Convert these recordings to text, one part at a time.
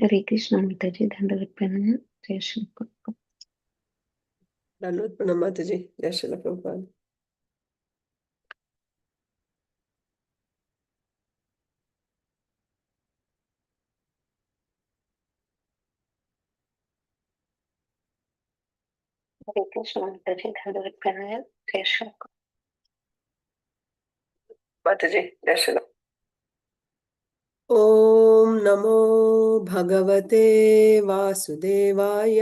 हरे कृष्ण माताजी, दंडवत प्रणाम। जय श्री कृष्ण। दंडवत प्रणाम माताजी, जय श्री प्रभुपाद। हरे कृष्ण माताजी, दंडवत प्रणाम। जय श्री कृष्ण। माताजी, जय श्री। ओम नमो भगवते वासुदेवाय।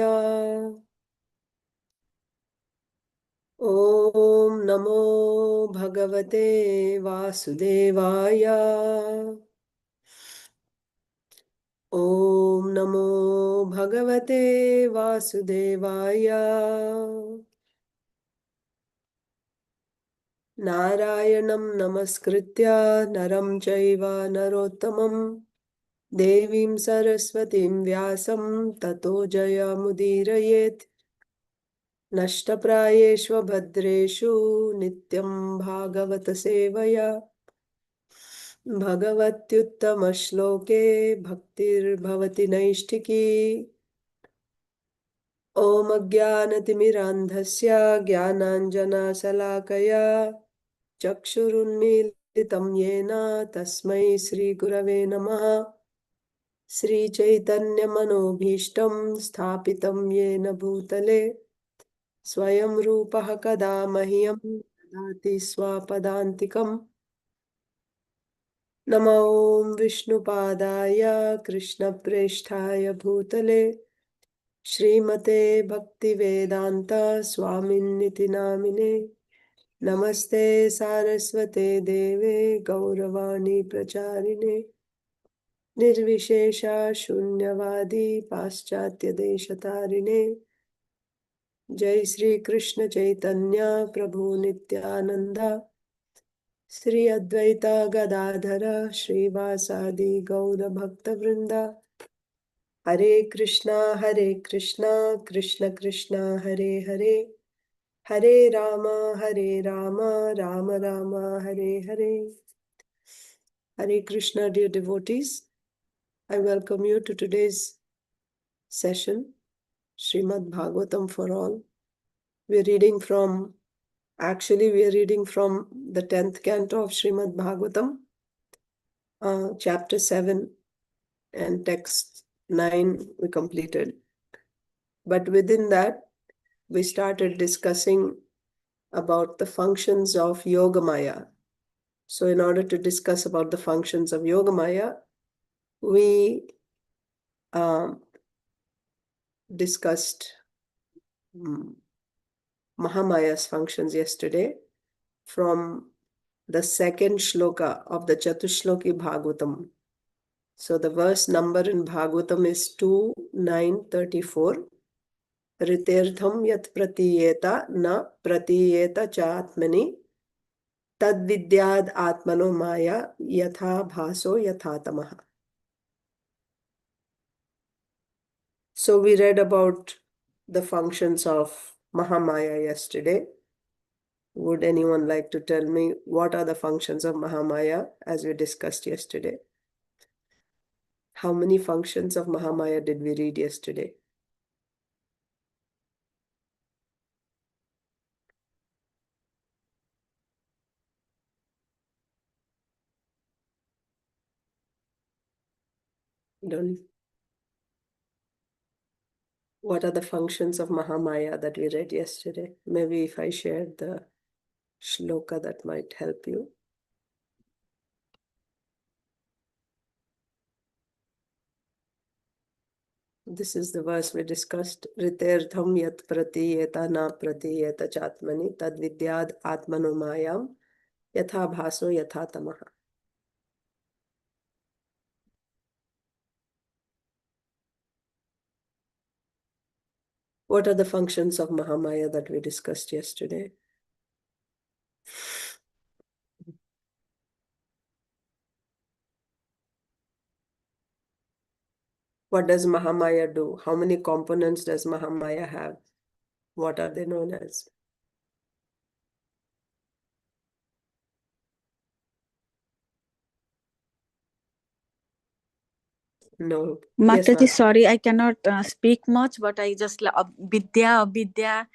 ओम नमो भगवते वासुदेवाय। ओम नमो भगवते वासुदेवाय। नारायणं नमस्कृत्य नरं चैव नरोत्तमं देवीं सरस्वतीं व्यासं ततो जयमुदीरयेत्। नष्टप्रायेषु भद्रेषु नित्यं भागवत सेवया भगवत्युत्तमश्लोके भक्तिर्भवति नैष्ठिकी। ॐ अज्ञानतिमिरान्धस्य ज्ञानाञ्जनशलाकया चक्षुरुन्मीलितं येन तस्मै श्रीगुरवे नमः। श्रीचैतन्यमनोभीष्टं स्थापितं येन भूतले स्वयं रूपः कदा मह्यं ददाति स्वपदान्तिकम्। नमो विष्णुपादाय कृष्णप्रेष्ठाय भूतले श्रीमते भक्तिवेदान्त स्वामिन्निति नामिने। नमस्ते सारस्वते देवे गौरवाणी प्रचारिणे निर्विशेषा शून्यवादी पाश्चात्यदेशतारिणे। जय श्री कृष्ण चैतन्य प्रभु नित्यानंद श्री अद्वैता गदाधर श्रीवासादि गौर भक्त वृंदा। हरे कृष्णा कृष्ण कृष्ण हरे हरे, हरे Ram Ram Ram Hare Hare. Hare Krishna, dear devotees. I welcome you to today's session, Srimad Bhagavatam for all. We are reading from the 10th canto of Srimad Bhagavatam, chapter 7 and text 9 we completed. But within that, we started discussing about the functions of Yogamaya. So in order to discuss about the functions of Yogamaya, we discussed Mahamaya's functions yesterday from the second shloka of the Chatushloki Bhagavatam. So the verse number in Bhagavatam is 2:9-34. rthaṁ yat pratīyeta na pratīyeta cātmani tad vidyād ātmano māyāṁ yathābhāso yathā tamaḥ. So we read about the functions of Mahamaya yesterday. Would anyone like to tell me what are the functions of Mahamaya as we discussed yesterday? How many functions of Mahamaya did we read yesterday? What are the functions of Mahamaya that we read yesterday? Maybe if I shared the shloka, that might help you. This is the verse we discussed. rthaṁ yat pratīyeta na pratīyeta cātmani tad vidyād ātmano māyāṁ yathābhāso yathā tamaḥ. What are the functions of Mahamaya that we discussed yesterday? What does Mahamaya do? How many components does Mahamaya have? What are they known as? No. Yes, Mataji, ma'am. sorry, I cannot speak much, but I just vidya,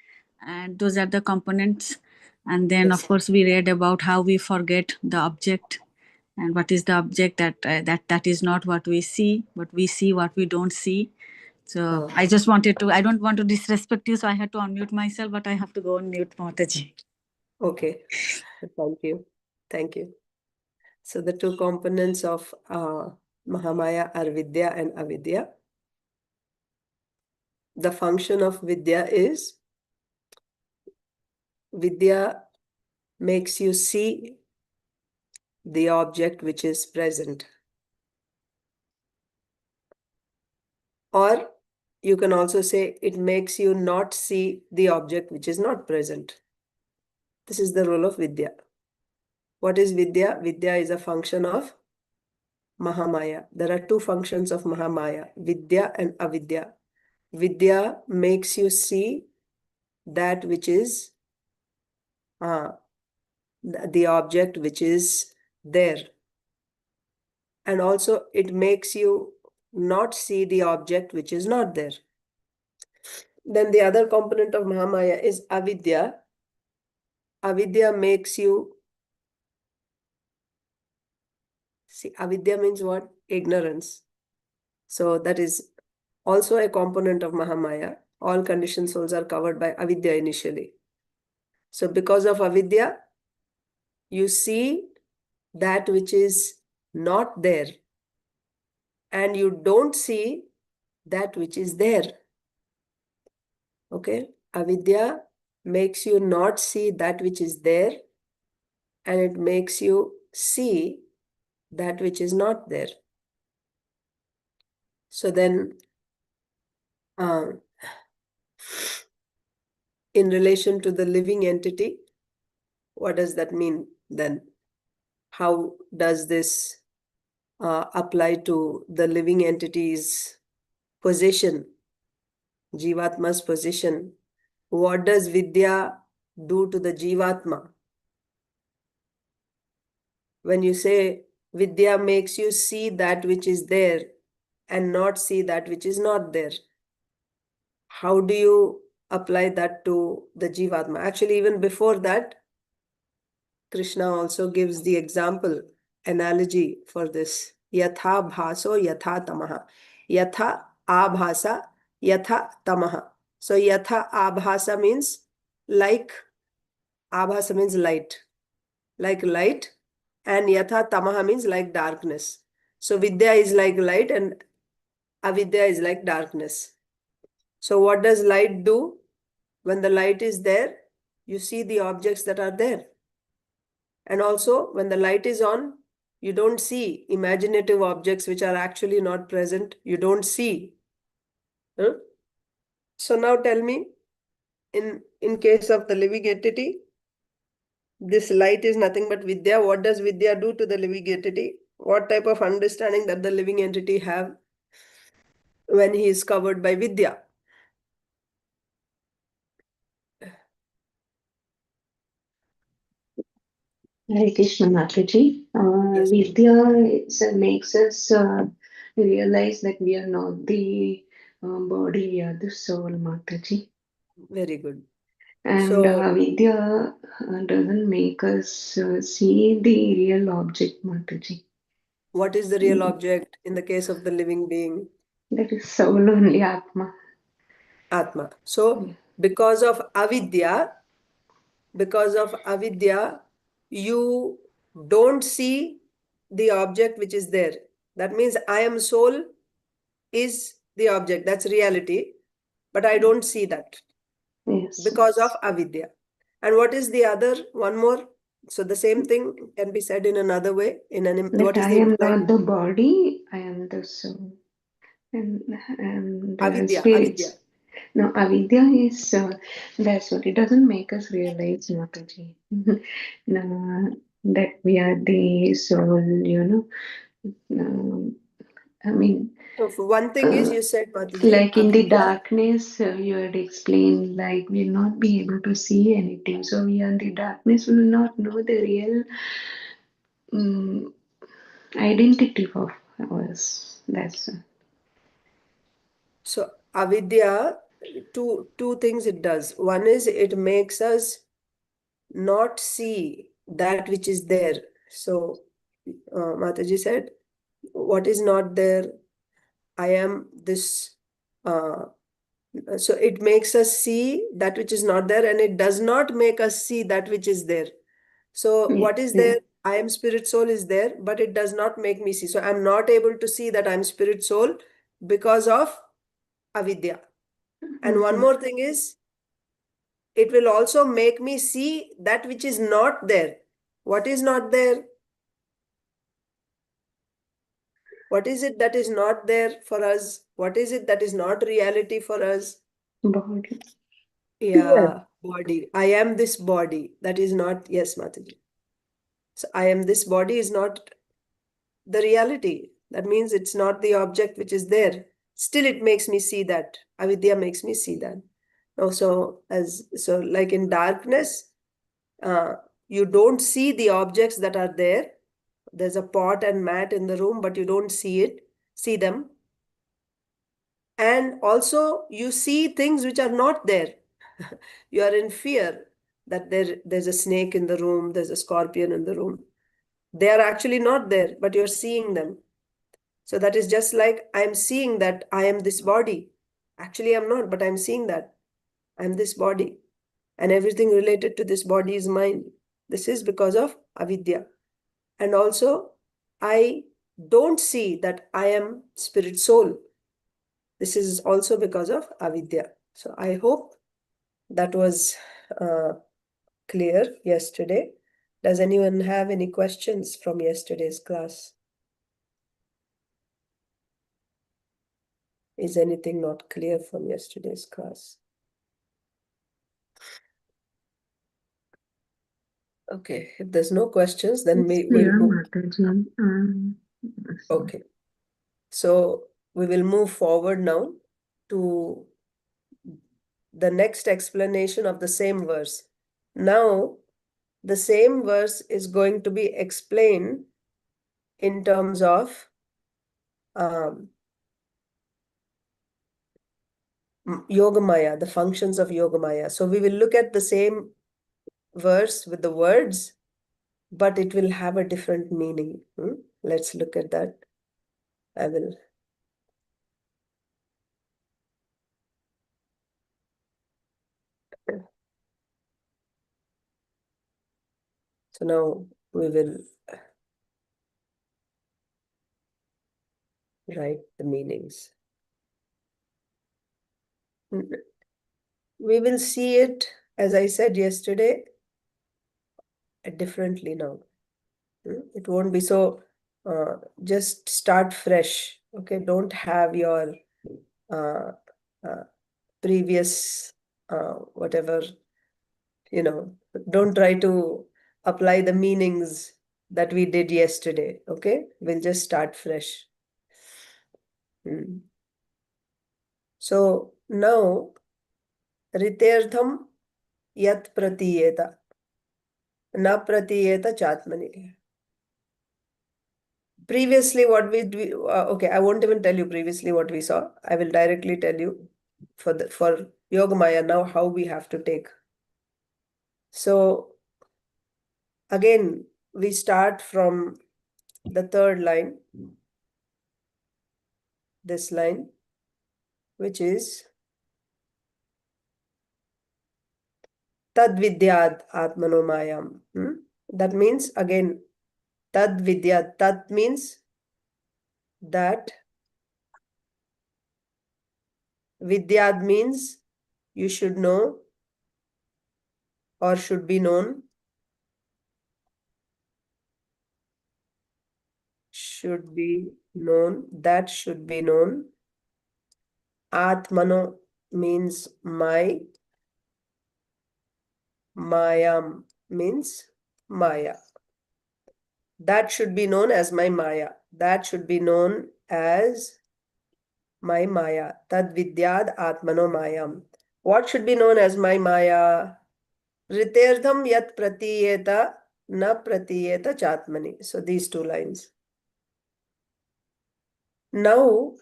and those are the components. And then, Yes. of course, we read about how we forget the object, and what is the object that is not what we see, but we see what we don't see. So I just wanted to. I don't want to disrespect you, so I had to unmute myself, but I have to go on mute, Mataji. Okay. Thank you. Thank you. So the two components of Mahamaya are Vidya and Avidya. The function of Vidya is Vidya makes you see the object which is present. Or you can also say it makes you not see the object which is not present. This is the role of Vidya. What is Vidya? Vidya is a function of Mahamaya. There are two functions of Mahamaya, Vidya and Avidya. Vidya makes you see that which is the object which is there. And also it makes you not see the object which is not there. Then the other component of Mahamaya is Avidya. Avidya makes you see. Avidya means what? Ignorance. So that is also a component of Mahamaya. All conditioned souls are covered by Avidya initially. So because of Avidya, you see that which is not there, and you don't see that which is there. Okay? Avidya makes you not see that which is there, and it makes you see that which is not there. So then, in relation to the living entity, what does that mean then? How does this apply to the living entity's position, Jivatma's position? What does Vidya do to the Jivatma? When you say Vidya makes you see that which is there and not see that which is not there, how do you apply that to the Jivatma? Actually, even before that, Krishna also gives the example, analogy for this. Yathābhāso yathā tamaḥ. Yathā-ābhāsa yathā tamaḥ. So yathā-ābhāsa means like, ābhāsa means light. Like light, and yathā tamaḥ means like darkness. So Vidya is like light and Avidya is like darkness. So what does light do? When the light is there, you see the objects that are there. And also, when the light is on, you don't see imaginative objects which are actually not present. You don't see. Huh? So now tell me, in case of the living entity, this light is nothing but Vidya. What does Vidya do to the living entity? What type of understanding that the living entity have when he is covered by Vidya? Hare Krishna Mataji. Yes. Vidya makes us realize that we are not the body, we are the soul, Mataji. Very good. And So, Vidya doesn't make us see the real object, Mataji. what is the real object in the case of the living being? That is soul only, Atma. Atma. So, because of avidya, you don't see the object which is there. That means I am soul is the object. That's reality. But I don't see that. Yes. Because of avidya. And what is the other? One more. So the same thing can be said in another way. What is I the am implied? not the body, I am the soul. And Avidya. spirits. No, avidya is, that's what, it doesn't make us realize, Mataji, no, that we are the soul, I mean, So one thing is you said, Mataji, like in the avidya. darkness, you had explained, like we'll not be able to see anything. So we are in the darkness, we will not know the real identity of ours. That's So avidya, two things it does. One is it makes us not see that which is there. So Mataji said, what is not there? I am this. So it makes us see that which is not there, and it does not make us see that which is there. So what is there? I am spirit soul is there, but it does not make me see. So I'm not able to see that I'm spirit soul because of avidya. And one more thing is, it will also make me see that which is not there. What is not there? What is it that is not there for us? What is it that is not reality for us? Body. Yeah, body. I am this body. That is not, yes, Mataji. So I am this body is not the reality. That means it's not the object which is there. Still, it makes me see that. Avidya makes me see that. Also, so like in darkness, you don't see the objects that are there. There's a pot and mat in the room, but you don't see them. And also you see things which are not there. You are in fear that there's a snake in the room, there's a scorpion in the room. They are actually not there, but you're seeing them. So that is just like I'm seeing that I am this body. Actually, I'm not, but I'm seeing that I'm this body. And everything related to this body is mine. This is because of avidya. And also, I don't see that I am spirit soul. This is also because of avidya. So I hope that was clear yesterday. Does anyone have any questions from yesterday's class? Is anything not clear from yesterday's class? Okay, if there's no questions, then It's we'll clear, move. Mataji. Okay, so we will move forward now to the next explanation of the same verse. Now, the same verse is going to be explained in terms of Yogamaya, the functions of Yogamaya. So we will look at the same verse with the words, but it will have a different meaning. Let's look at that. I will. So now we will write the meanings. We will see it, as I said yesterday, differently now. It won't be so, just start fresh. Okay, don't have your previous whatever, don't try to apply the meanings that we did yesterday. Okay, we'll just start fresh. So now, rthaṁ yat pratīyeta, na pratīyeta cātmani. Previously, what we do, okay, I won't even tell you previously what we saw. I will directly tell you for Yogamaya now how we have to take. So again, we start from the third line, this line, which is tad vidyād ātmano māyāṁ. That means, again, tad vidyād. Tad means that. Vidyād means you should know or should be known. Should be known, that should be known. Ātmano means my. Māyāṁ means Maya. That should be known as my Maya. That should be known as my Maya. Tad vidyād ātmano māyāṁ. What should be known as my Maya? Rthaṁ yat pratīyeta, na pratīyeta cātmani. So these two lines. Now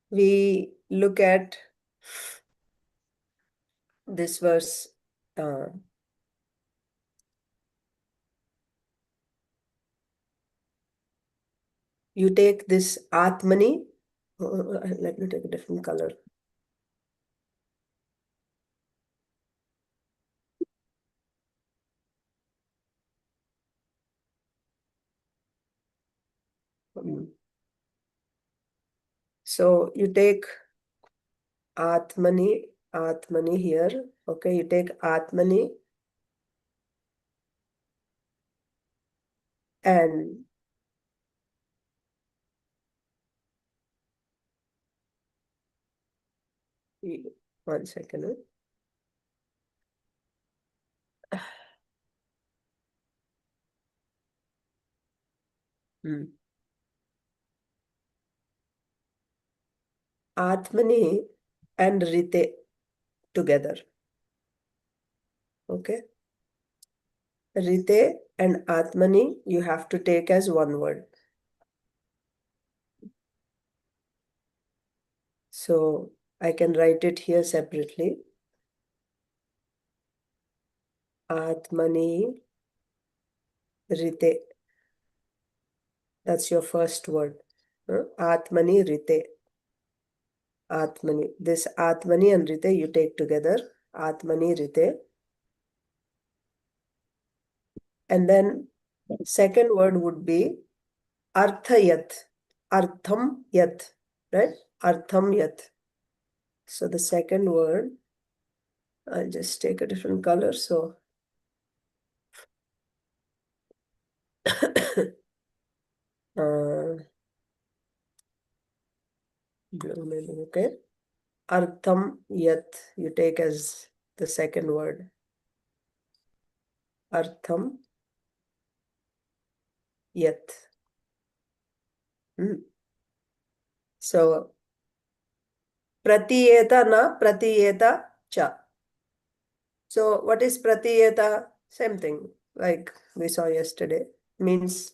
we look at this verse. You take this ātmani. Let me take a different color. So you take ātmani here. Okay, you take ātmani and one second. ātmani and rite together. Okay. Rite and ātmani you have to take as one word. So I can write it here separately. ātmani rite. That's your first word. ātmani rite. ātmani. This ātmani and rite you take together. ātmani rite. And then second word would be arthayat. Artham yat. Right? Artham yat. So the second word, I'll just take a different color. So blue maybe, okay. Artham yat you take as the second word. Artham yat. So pratīyeta na pratīyeta cha. So what is pratīyeta? Same thing like we saw yesterday. Means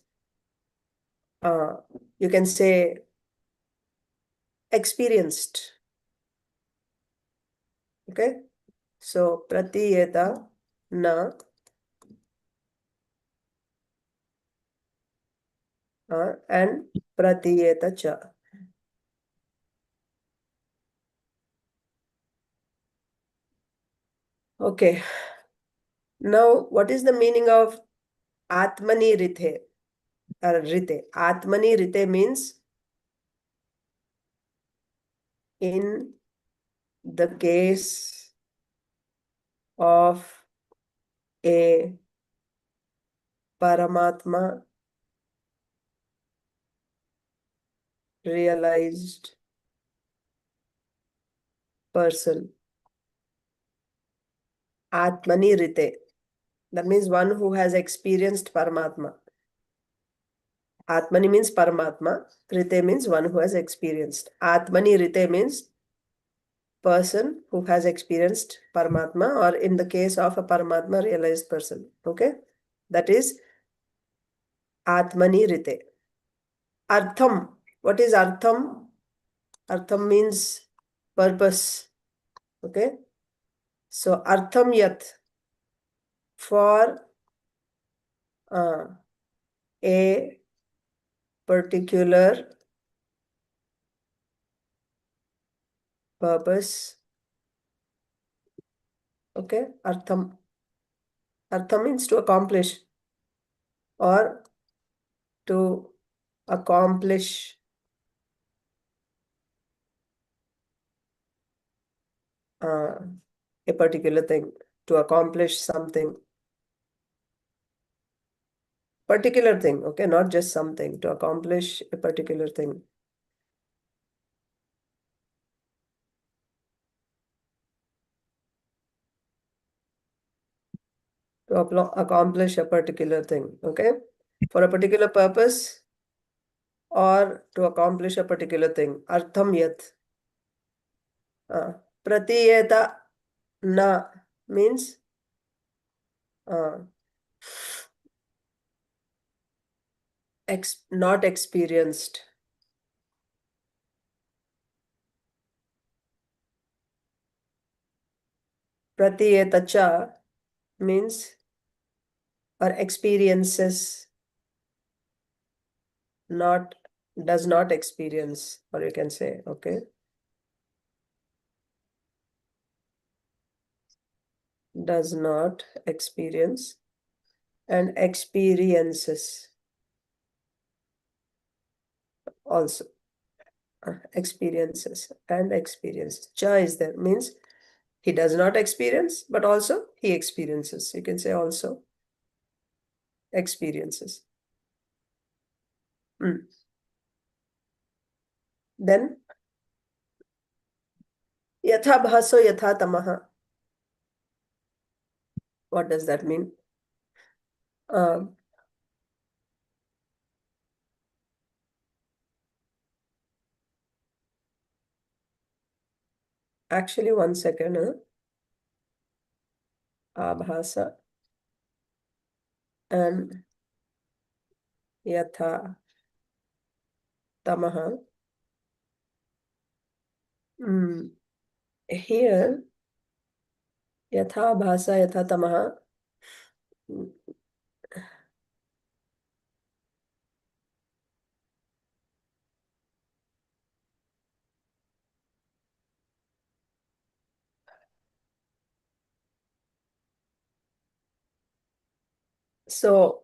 you can say experienced. Okay. So pratīyeta na and pratīyeta cha. Okay. Now, what is the meaning of ātmani rite? Rite. ātmani rite means in the case of a Paramatma realized person. ātmani rite. That means one who has experienced Paramatma. ātmani means Paramatma. Rite means one who has experienced. ātmani rite means person who has experienced Paramatma, or in the case of a Paramatma realized person. Okay. That is ātmani rite. Artham. What is artham? Artham means purpose. Okay. So artham yat, for a particular purpose. Okay. Artham. Artham means to accomplish or to accomplish a particular thing, to accomplish something. Particular thing, okay, not just something, to accomplish a particular thing. To accomplish a particular thing, okay, for a particular purpose or to accomplish a particular thing. Artham yat. Pratīyeta na means not experienced. pratīyeta cha means or experiences, does not experience, or you can say, okay, does not experience, and experiences also. Experiences and experience. Cha is there, means he does not experience, but also he experiences. You can say also experiences. Then yathābhāso yathā tamaḥ. What does that mean? Actually, 1 second. Abhasa and yathā tamaḥ. Here, yathābhāsa yathā tamaḥ. So,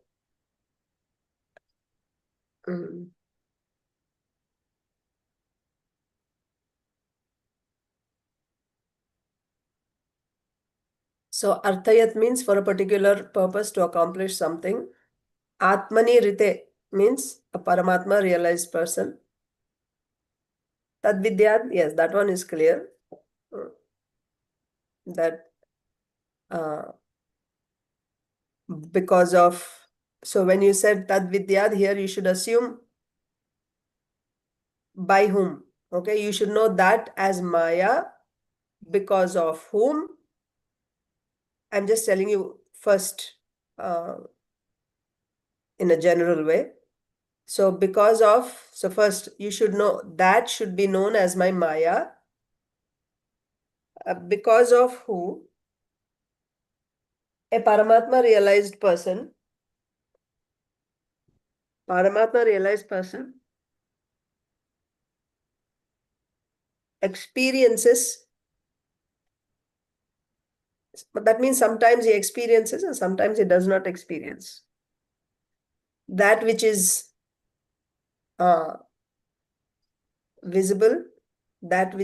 so arthayat means for a particular purpose to accomplish something. ātmani rthaṁ means a Paramatma realized person. Tad vidyād, yes, that one is clear. That because of, so when you said tad vidyād, here you should assume by whom. Okay, you should know that as Maya, because of whom. I'm just telling you first in a general way. So because of, so first you should know that should be known as my Maya, because of who a Paramatma realized person, experiences. But that means sometimes he experiences and sometimes he does not experience. That which is visible, that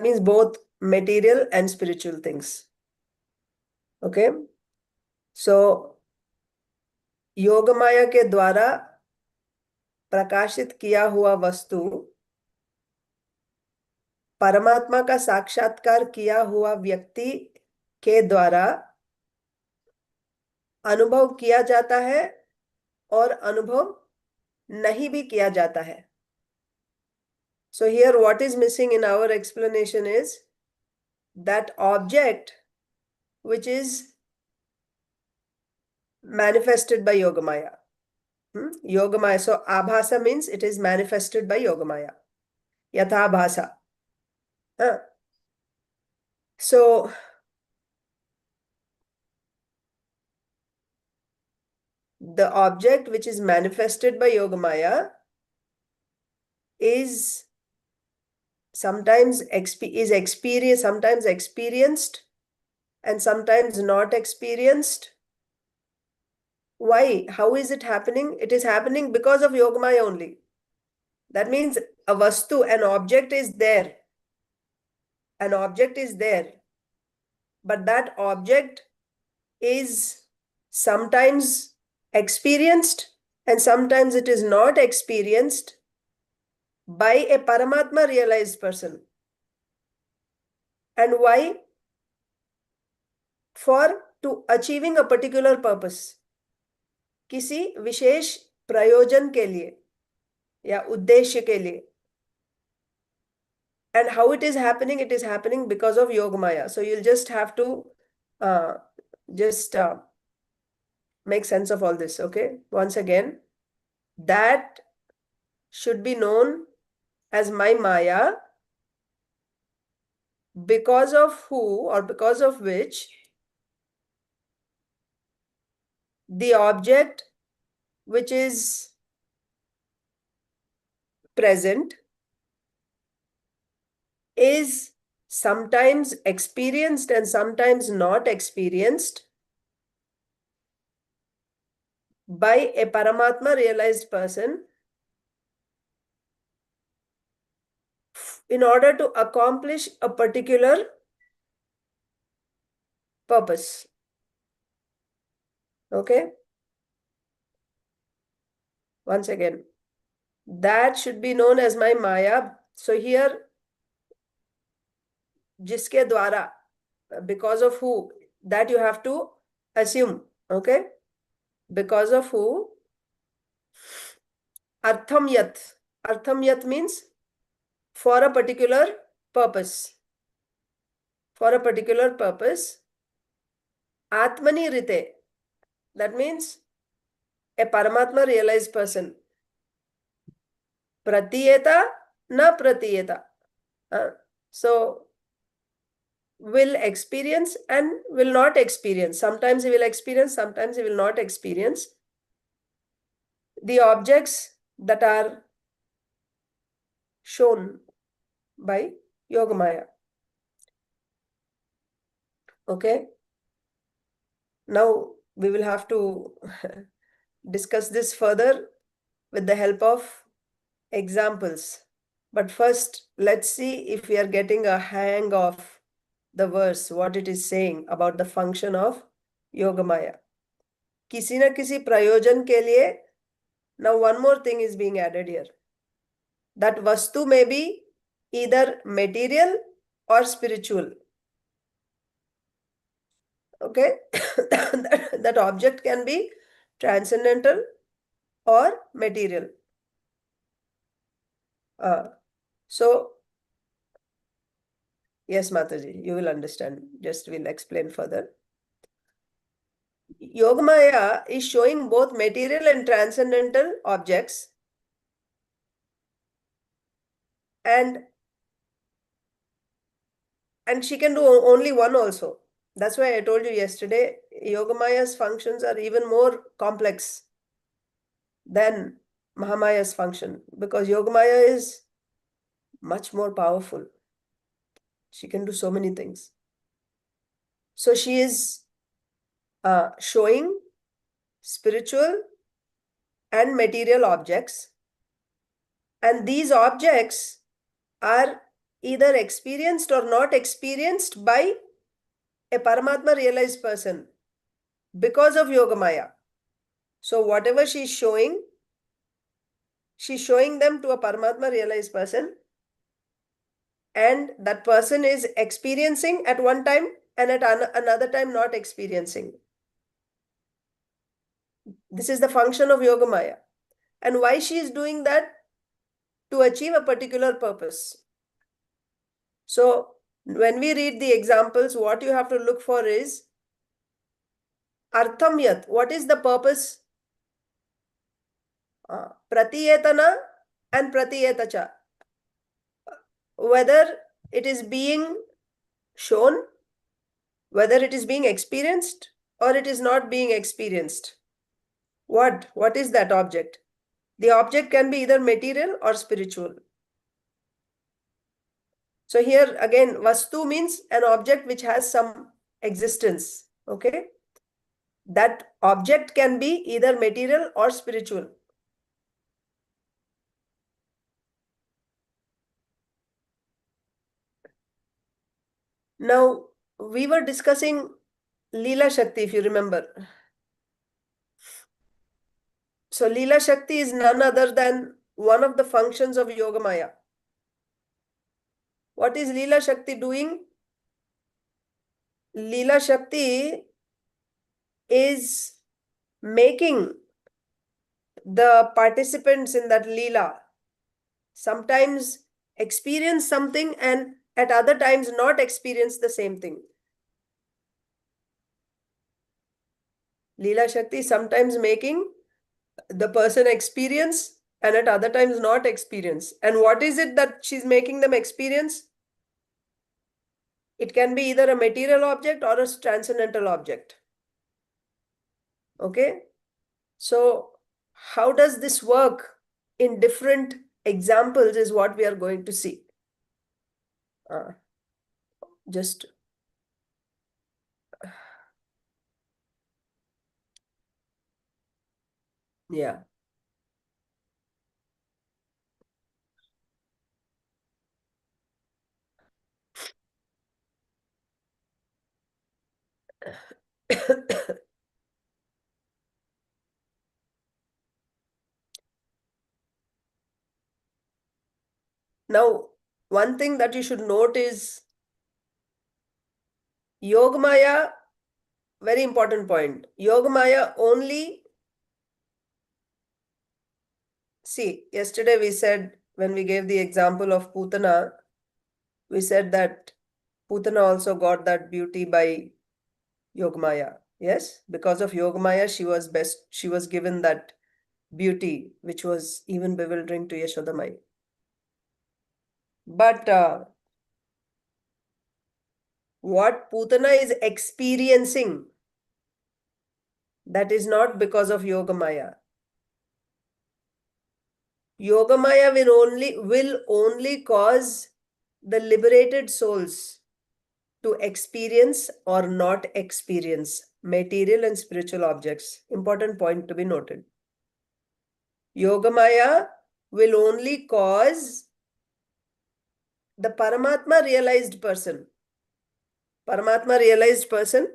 means both material and spiritual things. Okay. So, Yogmaya के द्वारा प्रकाशित किया हुआ वस्तु परमात्मा का साक्षात्कार किया हुआ व्यक्ति के द्वारा अनुभव किया जाता है और अनुभव नहीं भी किया जाता है. So here what is missing in our explanation is that object which is manifested by Yogamaya. Yogamaya. So abhasa means it is manifested by Yogamaya. Yathābhāso. So the object which is manifested by Yogamaya is sometimes experienced, sometimes experienced, and sometimes not experienced. Why? How is it happening? It is happening because of Yogamaya only. That means a vastu, an object is there. An object is there. But that object is sometimes experienced and sometimes it is not experienced by a Paramatma realized person. And why? To achieving a particular purpose. किसी विशेष प्रयोजन के लिए या उद्देश्य के लिए. And how it is happening because of Yogamaya. So you'll just have to make sense of all this. Okay, once again, that should be known as my Maya, because of who or because of which the object which is present is sometimes experienced and sometimes not experienced by a Paramatma realized person in order to accomplish a particular purpose. Okay? Once again, that should be known as my Maya. So here, jiske dwara, because of who, that you have to assume. Okay? Because of who, rthaṁ yath. Rthaṁ yath means for a particular purpose. For a particular purpose, ātmani rthaṁ. That means a Paramatma realized person. Pratīyeta, na pratīyeta. So, will experience and will not experience. Sometimes he will experience, sometimes he will not experience the objects that are shown by Yogamaya. Okay? Now, we will have to discuss this further with the help of examples. But first, let's see if we are getting a hang of the verse, what it is saying about the function of Yogamaya. Kisi na kisi prayojan ke liye, now one more thing is being added here. That vastu may be either material or spiritual. Okay? that object can be transcendental or material. So, yes, Mataji, you will understand. Just we'll explain further. Yogamaya is showing both material and transcendental objects, and she can do only one also. That's why I told you yesterday, Yogamaya's functions are even more complex than Mahamaya's function, because Yogamaya is much more powerful. She can do so many things. So she is showing spiritual and material objects, and these objects are either experienced or not experienced by a Paramatma realized person because of Yogamaya. So whatever she's showing them to a Paramatma realized person, and that person is experiencing at one time and at another time not experiencing. This is the function of Yogamaya. And why she is doing that? To achieve a particular purpose. So when we read the examples, what you have to look for is rthaṁ yath. What is the purpose? Pratīyeta and pratīyeta cha. Whether it is being shown, whether it is being experienced, or it is not being experienced. What is that object? The object can be either material or spiritual. So here again, vastu means an object which has some existence. Okay? That object can be either material or spiritual. Now, we were discussing Leela Shakti, if you remember. So Leela Shakti is none other than one of the functions of Yogamaya. What is Leela Shakti doing? Leela Shakti is making the participants in that Leela sometimes experience something and at other times not experience the same thing. Leela Shakti is sometimes making the person experience and at other times not experience. And what is it that she's making them experience? It can be either a material object or a transcendental object. Okay? So how does this work in different examples is what we are going to see. Just yeah. Now, one thing that you should note is Yogamaya, very important point. Yogamaya only, see, yesterday we said, when we gave the example of Putana, we said that Putana also got that beauty by Yogamaya. Yes, because of Yogamaya, she was given that beauty, which was even bewildering to Yashodamai. But what Putana is experiencing, that is not because of Yogamaya. Yogamaya will only cause the liberated souls to experience or not experience material and spiritual objects. Important point to be noted. Yogamaya will only cause the Paramatma realized person. Paramatma realized person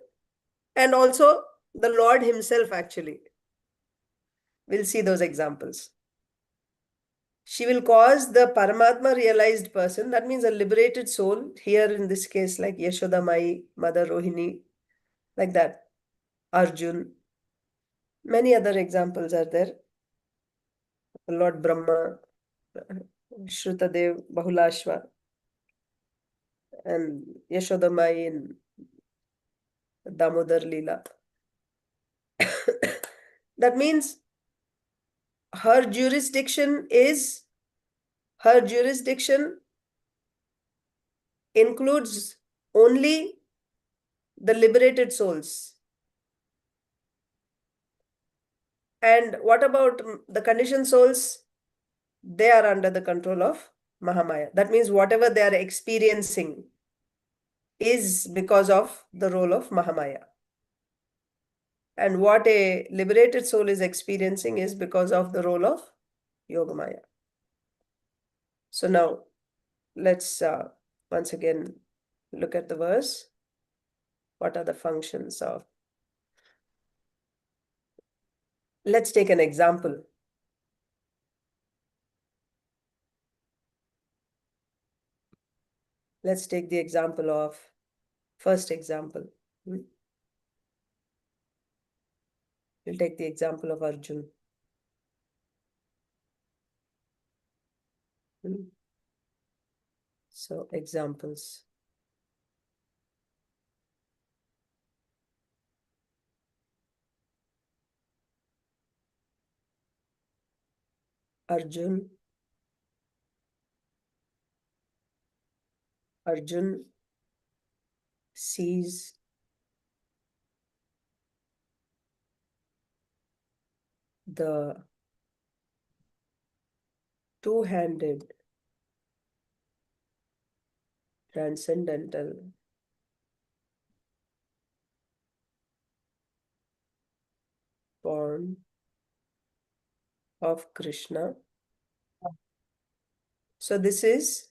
and also the Lord himself actually. We'll see those examples. She will cause the Paramatma realized person, that means a liberated soul, here in this case like Yashodamai, Mother Rohini, like that, Arjun. Many other examples are there. Lord Brahma, Shrutadev, Bahulashva, and Yashodamai in Damodar Leela. That means her jurisdiction includes only the liberated souls. And what about the conditioned souls? They are under the control of Mahamaya. That means whatever they are experiencing is because of the role of Mahamaya. And what a liberated soul is experiencing is because of the role of Yogamaya. So now let's once again look at the verse. What are the functions of? Let's take an example. Let's take the example of, first example. We'll take the example of Arjun. So examples. Arjun sees the two-handed transcendental form of Krishna. So this is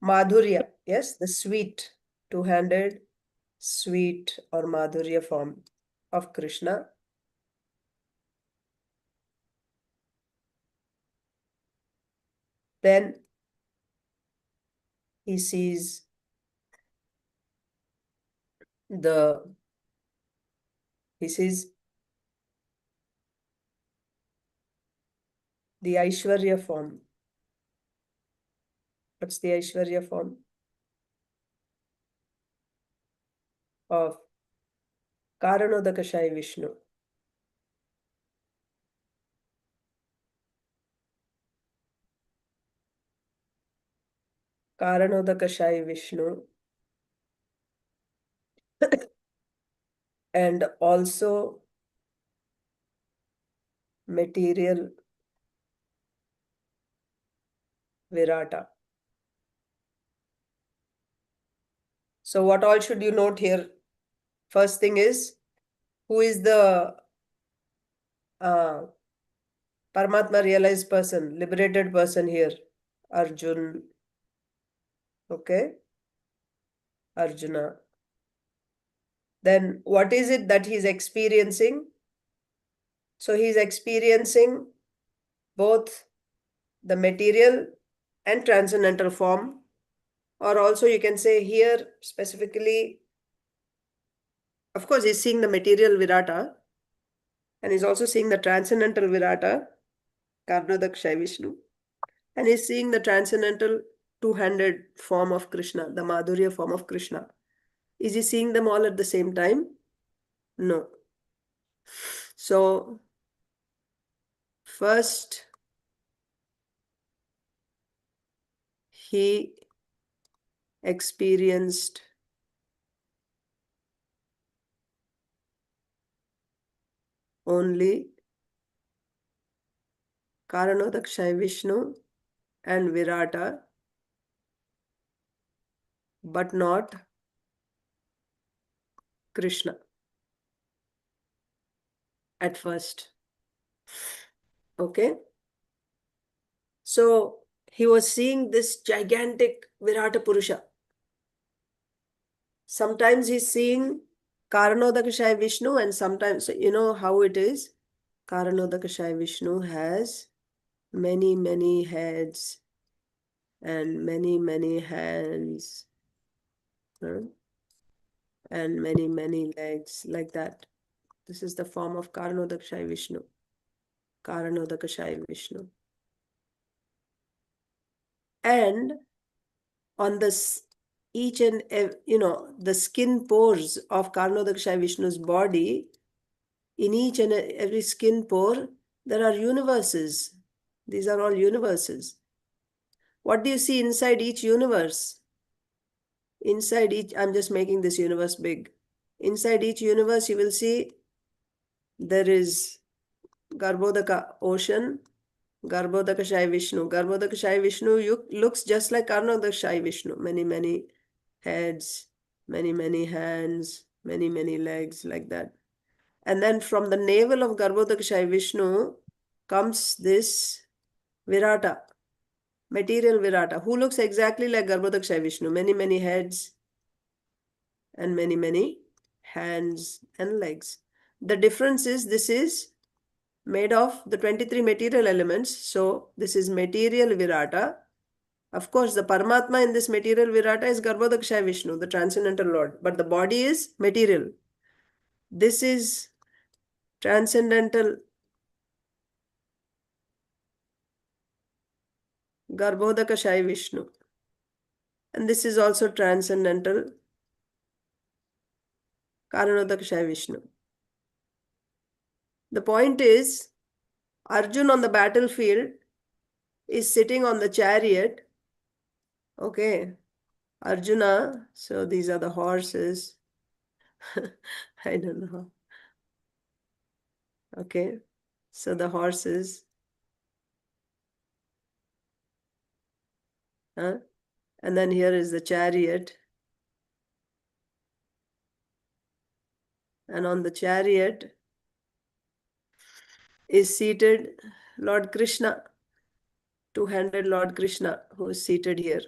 Madhurya, yes, the sweet, two-handed, sweet or Madhurya form of Krishna. Then he sees the Aishwarya form. What's the Aishwarya form? Of Karanodakashai Vishnu. Karanodakashai Vishnu and also material virata. So what all should you note here? First thing is, who is the Paramatma realized person, liberated person here? Arjun. Okay? Arjuna. Then what is it that he's experiencing? So he's experiencing both the material and transcendental form, or also you can say here specifically, of course, he's seeing the material virata, and he's also seeing the transcendental virata, Karnodakshay Vishnu, and he's seeing the transcendental two-handed form of Krishna, the Madhurya form of Krishna. Is he seeing them all at the same time? No. So, first, he experienced only Karanodakshay Vishnu and Virata, but not Krishna at first. Okay? So he was seeing this gigantic Virata Purusha. Sometimes he's seeing Karanodakashay Vishnu, and sometimes, you know how it is. Karanodakashay Vishnu has many, many heads and many, many hands, and many, many legs, like that. This is the form of Karanodakashay Vishnu. Karanodakashay Vishnu. And on this, each and the skin pores of Karanodakashay Vishnu's body, in each and every skin pore, there are universes. These are all universes. What do you see inside each universe? Inside each, I'm just making this universe big. Inside each universe, you will see there is Garbhodaka ocean, Garbhodakashay Vishnu. Garbhodakashay Vishnu looks just like Karnodakashay Vishnu. Many, many heads, many, many hands, many, many legs, like that. And then from the navel of Garbhodakashay Vishnu comes this Virata, material Virata, who looks exactly like Garbhodakashay Vishnu. Many, many heads and many, many hands and legs. The difference is this is made of the 23 material elements. So this is material Virata. Of course, the Paramatma in this material Virata is Garbhodakashay Vishnu, the transcendental Lord. But the body is material. This is transcendental Garbhodakashay Vishnu. And this is also transcendental Karanodakashay Vishnu. The point is, Arjun on the battlefield is sitting on the chariot. Okay, Arjuna, so these are the horses. I don't know. Okay, so the horses. And then here is the chariot. And on the chariot is seated Lord Krishna, two-handed Lord Krishna, who is seated here.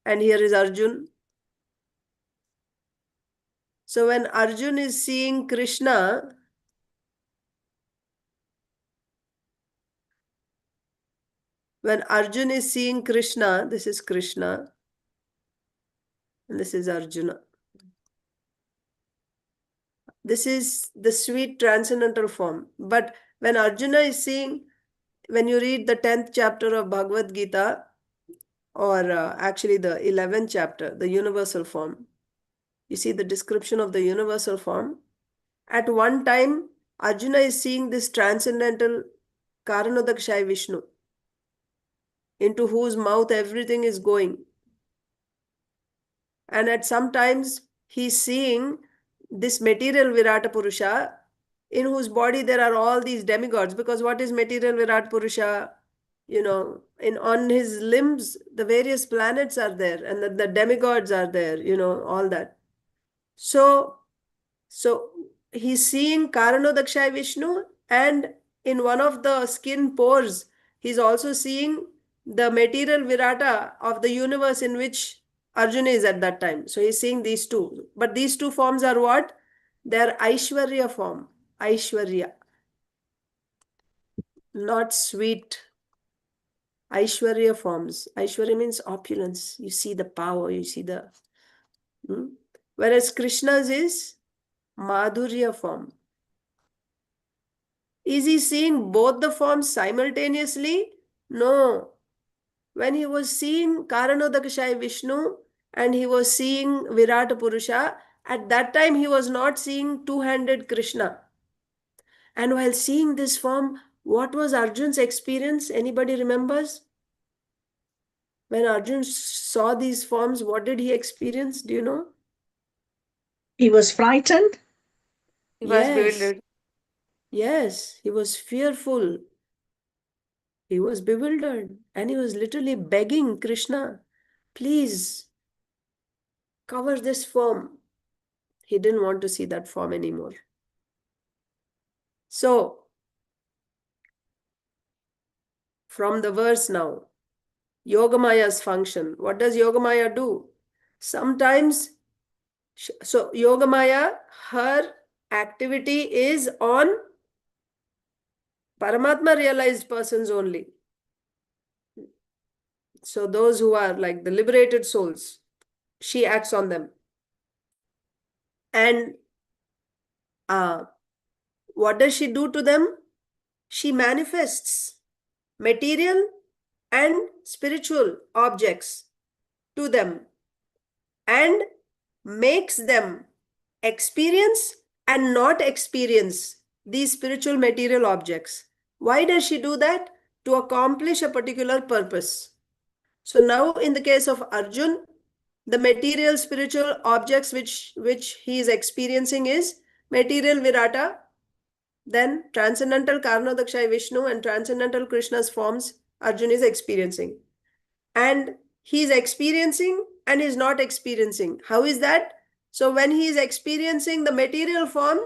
And here is Arjun. So when Arjun is seeing Krishna, this is Krishna, and this is Arjuna. This is the sweet transcendental form. But when Arjuna is seeing, when you read the 10th chapter of Bhagavad Gita, or actually the 11th chapter, the universal form, you see the description of the universal form. At one time, Arjuna is seeing this transcendental Karanodakashay Vishnu, into whose mouth everything is going. And at some times he's seeing this material Virata Purusha in whose body there are all these demigods. Because what is material Virat Purusha? On his limbs, the various planets are there, and the demigods are there, all that. So he's seeing Karanodakshaya Vishnu, and in one of the skin pores, he's also seeing the material Virata of the universe in which Arjuna is at that time. So he's seeing these two. But these two forms are what? They're Aishwarya form. Aishwarya. Not sweet. Aishwarya forms. Aishwarya means opulence. You see the power, you see the. Whereas Krishna's is Madhurya form. Is he seeing both the forms simultaneously? No. When he was seeing Karanodakshaya Vishnu and he was seeing Virata Purusha, at that time he was not seeing two-handed Krishna. And while seeing this form, what was Arjun's experience? Anybody remembers? When Arjun saw these forms, what did he experience? Do you know? He was frightened. He was Yes. bewildered. Yes, he was fearful. He was bewildered, and he was literally begging Krishna, please cover this form. He didn't want to see that form anymore. So, from the verse now, Yogamaya's function. What does Yogamaya do? Sometimes, so Yogamaya, her activity is on Paramatma realized persons only. So those who are like the liberated souls, she acts on them. And what does she do to them? She manifests material and spiritual objects to them and makes them experience and not experience these spiritual material objects. Why does she do that? To accomplish a particular purpose. So now in the case of Arjun, the material spiritual objects which he is experiencing is material Virata, then transcendental Karanodakshaya Vishnu and transcendental Krishna's forms Arjun is experiencing. And he is experiencing and is not experiencing. How is that? So when he is experiencing the material form,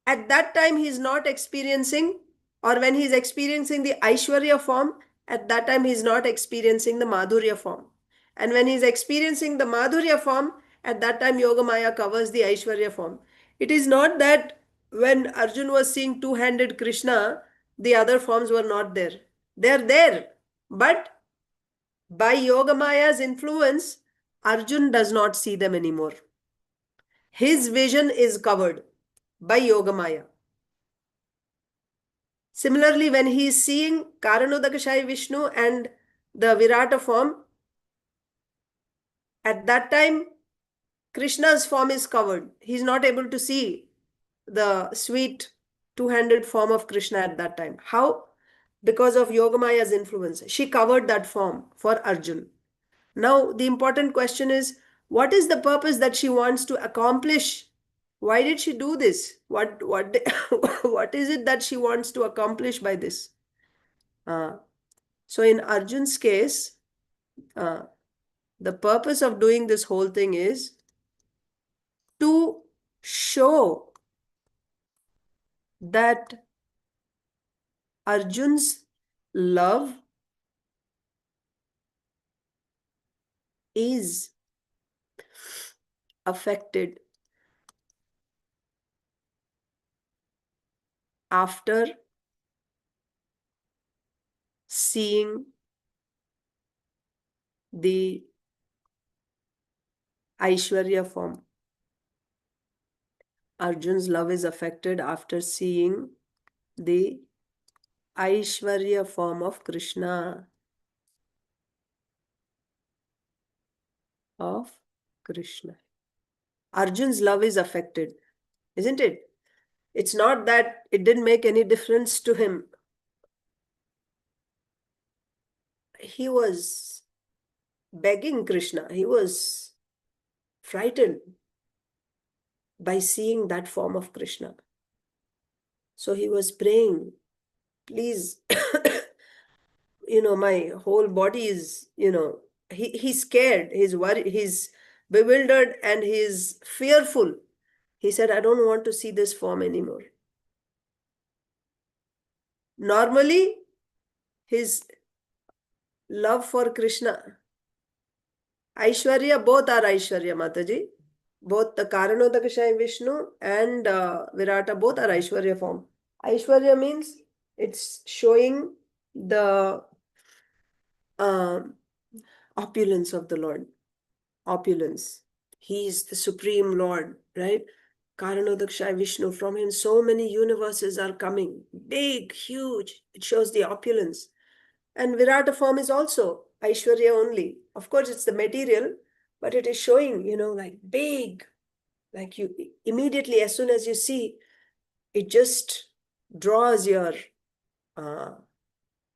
at that time he is not experiencing, or when he is experiencing the Aishwarya form, at that time he is not experiencing the Madhurya form. And when he is experiencing the Madhurya form, at that time Yogamaya covers the Aishwarya form. It is not that when Arjun was seeing two-handed Krishna, the other forms were not there. They're there. But by Yogamaya's influence, Arjun does not see them anymore. His vision is covered by Yogamaya. Similarly, when he is seeing Karanodakshaya Vishnu and the Virata form, at that time, Krishna's form is covered. He is not able to see the sweet two-handed form of Krishna at that time. How? Because of Yogamaya's influence. She covered that form for Arjun. Now, the important question is, what is the purpose that she wants to accomplish? Why did she do this? What is it that she wants to accomplish by this? So in Arjun's case, the purpose of doing this whole thing is to show that Arjun's love is affected after seeing the Aishwarya form. Arjun's love is affected after seeing the Aishwarya form of Krishna. Arjun's love is affected, isn't it? It's not that it didn't make any difference to him. He was begging Krishna. He was frightened by seeing that form of Krishna. So he was praying, please, my whole body is, he's scared, he's worried, he's bewildered, and he's fearful. He said, I don't want to see this form anymore. Normally, his love for Krishna, Aishwarya, both are Aishwarya, Mataji. Both the Karanodakashayi Vishnu and Virata, both are Aishwarya form. Aishwarya means it's showing the opulence of the Lord. Opulence. He is the Supreme Lord, right? Karanodakashayi Vishnu, from him so many universes are coming. Big, huge. It shows the opulence. And Virata form is also Aishwarya only. Of course, it's the material, but it is showing, like big. Like you immediately, as soon as you see, it just draws your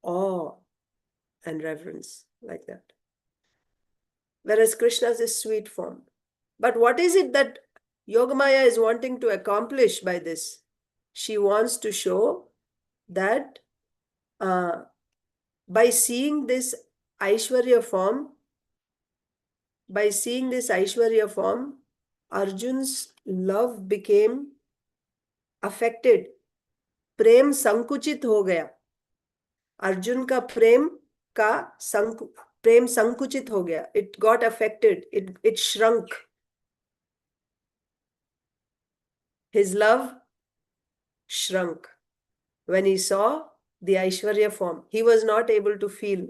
awe and reverence like that. Whereas Krishna's is sweet form. But what is it that Yogamaya is wanting to accomplish by this? She wants to show that by seeing this Aishwarya form, Arjun's love became affected. प्रेम संकुचित हो गया. अर्जुन का प्रेम संकुचित हो गया. It got affected. It shrunk. His love shrunk when he saw the Aishwarya form. He was not able to feel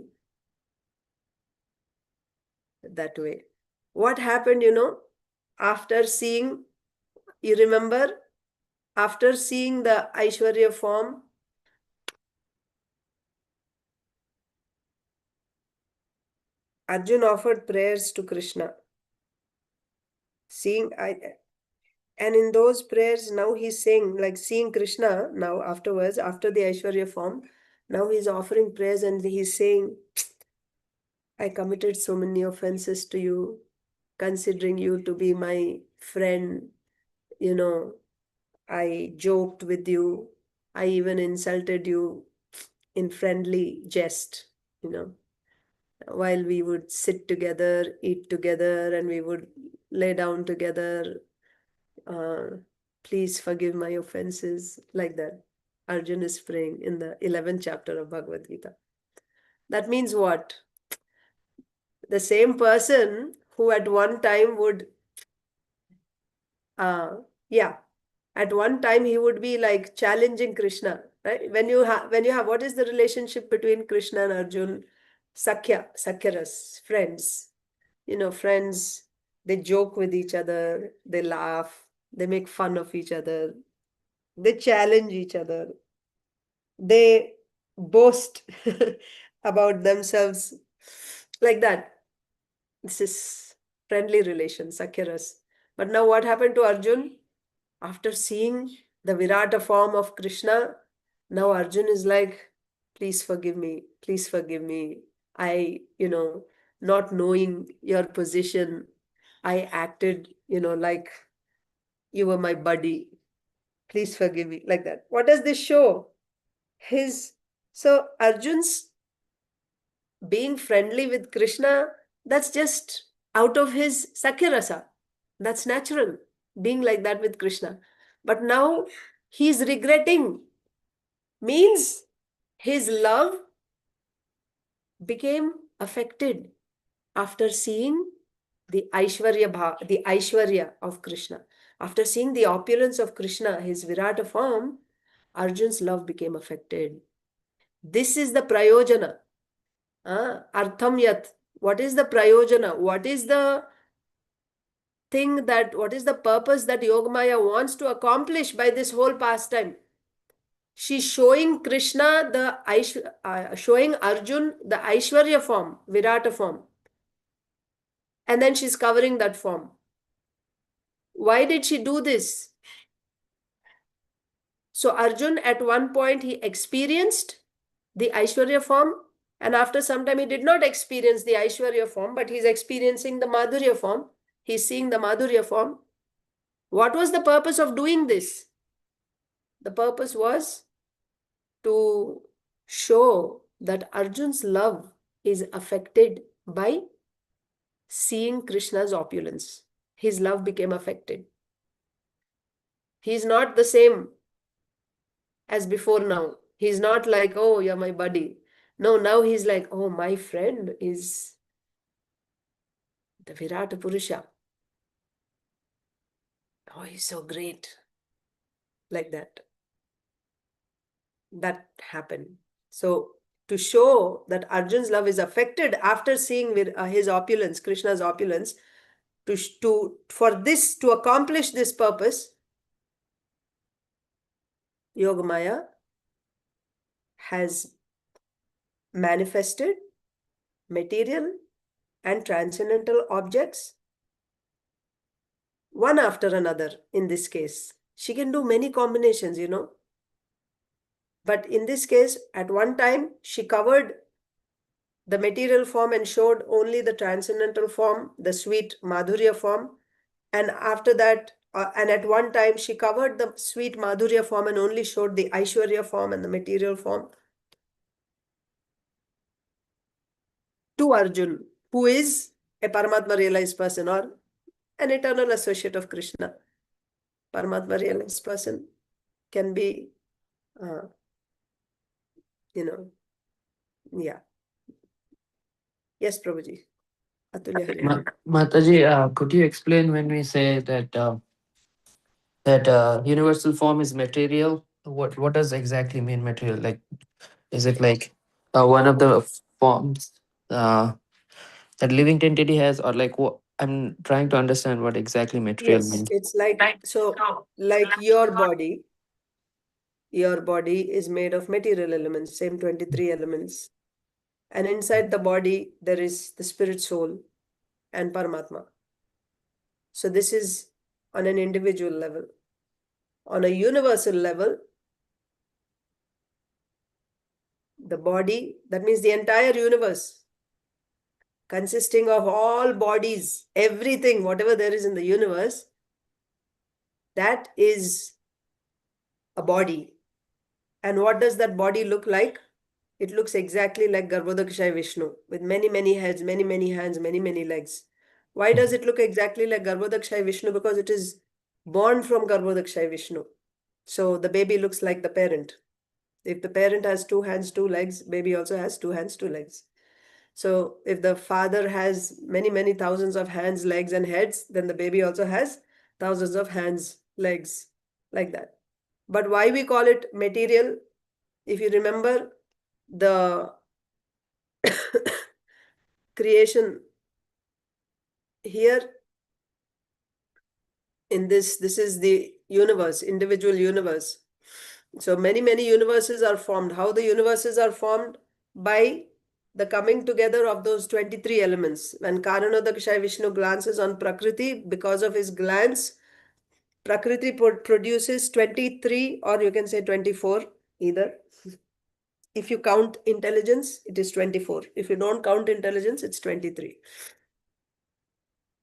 that way. What happened, after seeing, you remember, after seeing the Aishwarya form, Arjun offered prayers to Krishna. And in those prayers, now he's saying, like seeing Krishna, now afterwards, after the Aishwarya form, now he's offering prayers and he's saying, I committed so many offenses to you, considering you to be my friend, I joked with you, I even insulted you in friendly jest, while we would sit together, eat together, and we would lay down together. Please forgive my offenses, like that. Arjun is praying in the 11th chapter of Bhagavad Gita. That means what? The same person who at one time would, at one time he would be like challenging Krishna, right? When you have, what is the relationship between Krishna and Arjun? Sakyaras, friends. Friends, they joke with each other, they laugh, they make fun of each other, they challenge each other, they boast about themselves, like that. This is friendly relation, Sakyaras. But now what happened to Arjun? After seeing the Virata form of Krishna, now Arjun is like, please forgive me, please forgive me. I, not knowing your position, I acted, like you were my buddy. Please forgive me, like that. What does this show? So Arjun's being friendly with Krishna, that's just out of his Sakyarasa. That's natural, being like that with Krishna. But now he's regretting. Means his love became affected after seeing the Aishwarya of Krishna. After seeing the opulence of Krishna, his Virata form, Arjun's love became affected. This is the prayojana. Rthaṁ yath. What is the prayojana? What is the purpose that Yogamaya wants to accomplish by this whole pastime? She's showing Krishna showing Arjun the Aishwarya form, Virata form. And then she's covering that form. Why did she do this? So Arjun, at one point, he experienced the Aishwarya form, and after some time, he did not experience the Aishwarya form, but he's experiencing the Madhurya form. He's seeing the Madhurya form. What was the purpose of doing this? The purpose was to show that Arjun's love is affected by seeing Krishna's opulence. His love became affected. He's not the same as before now. He's not like, oh, you're my buddy. No, now he's like, oh, my friend is the Virat Purusha. Oh, he's so great. Like that. That happened. So to show that Arjun's love is affected after seeing his opulence, Krishna's opulence, to accomplish this purpose, Yogamaya has manifested material and transcendental objects one after another. In this case, she can do many combinations, you know. But in this case, at one time, she covered the material form and showed only the transcendental form, the sweet Madhurya form. And after that, and at one time, she covered the sweet Madhurya form and only showed the Aishwarya form and the material form to Arjun, who is a Paramatma realized person or an eternal associate of Krishna. Paramatma realized person can be, yeah. Yes, Prabhuji. Atulya Hari. Mataji, could you explain when we say that universal form is material? What does exactly mean material? Like, is it like one of the forms that living entity has, or like what? I'm trying to understand what exactly material Yes, means. it's like, so like your body is made of material elements, same 23 elements. And inside the body, there is the spirit soul and Paramatma. So this is on an individual level. On a universal level, the body, that means the entire universe, consisting of all bodies, everything, whatever there is in the universe, that is a body. And what does that body look like? It looks exactly like Garbhodakshaya Vishnu, with many, many heads, many, many hands, many, many legs. Why does it look exactly like Garbhodakshaya Vishnu? Because it is born from Garbhodakshaya Vishnu. So the baby looks like the parent. If the parent has 2 hands, 2 legs, baby also has 2 hands, 2 legs. So if the father has many, many thousands of hands, legs, and heads, then the baby also has thousands of hands, legs, like that. But why we call it material? If you remember the creation here in this is the universe, individual universe. So many, many universes are formed. How the universes are formed? By the coming together of those 23 elements. When Karanodakshaya Vishnu glances on Prakriti, because of his glance, Prakriti produces 23, or you can say 24, either. If you count intelligence, it is 24. If you don't count intelligence, it's 23.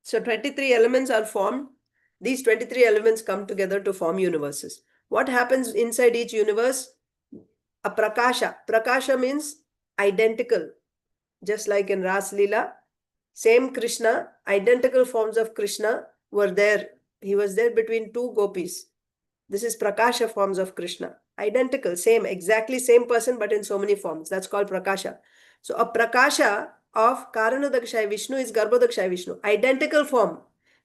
So 23 elements are formed. These 23 elements come together to form universes. What happens inside each universe? A prakasha. Prakasha means identical. Just like in Ras Leela, same Krishna, identical forms of Krishna were there. He was there between 2 gopis. This is prakasha forms of Krishna. Identical, same, exactly same person, but in so many forms. That's called prakasha. So a prakasha of Karanodakshaya Vishnu is Garbhodakshaya Vishnu. Identical form.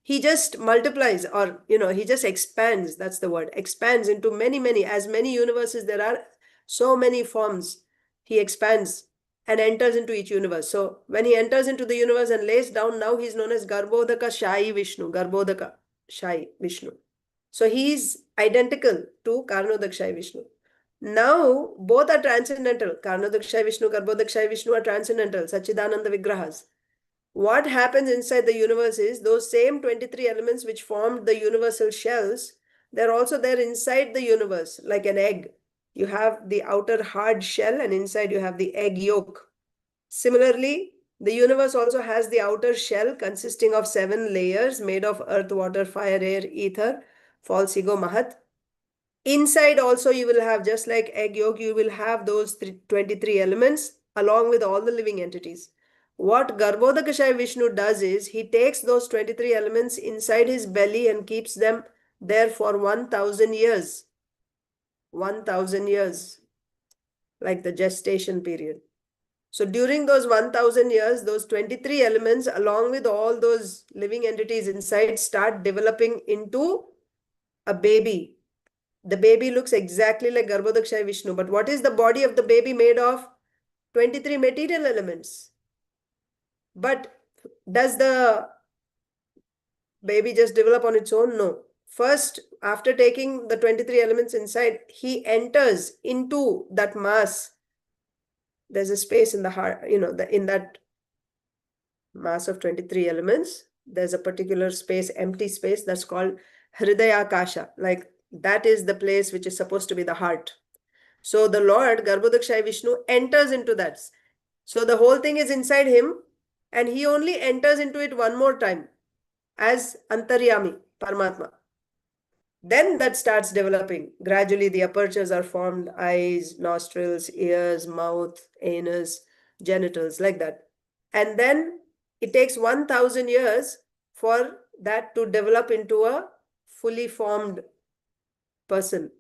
He just multiplies, or he just expands. That's the word. Expands into many, many. As many universes there are, so many forms. He expands and enters into each universe. So when he enters into the universe and lays down, now he's known as Garbhodaka Shai Vishnu. Garbhodaka Shai Vishnu. So he is identical to Karanodakshaya Vishnu. Now both are transcendental. Karanodakshaya Vishnu, Garbhodakshaya Vishnu are transcendental, Sachidananda Vigrahas. What happens inside the universe is those same 23 elements which formed the universal shells, they're also there inside the universe, like an egg. You have the outer hard shell and inside you have the egg yolk. Similarly, The universe also has the outer shell consisting of 7 layers made of earth, water, fire, air, ether, false ego, mahat. Inside also you will have, just like egg yolk, you will have those 23 elements along with all the living entities. What Garbhodakashaya Vishnu does is, he takes those 23 elements inside his belly and keeps them there for 1000 years. 1000 years, like the gestation period. So during those 1000 years, those 23 elements along with all those living entities inside start developing into a baby. The baby looks exactly like Garbhodakashaya Vishnu, but what is the body of the baby made of? 23 material elements. But does the baby just develop on its own? No. First, after taking the 23 elements inside, he enters into that mass. There's a space in the heart, in that mass of 23 elements, there's a particular space, empty space, that's called Hridayakasha. Like, that is the place which is supposed to be the heart. So the Lord, Garbhodakashaya Vishnu, enters into that. So the whole thing is inside him, and he only enters into it one more time as Antaryami, Paramatma. Then that starts developing. Gradually the apertures are formed, eyes, nostrils, ears, mouth, anus, genitals, like that. And then it takes 1000 years for that to develop into a fully formed person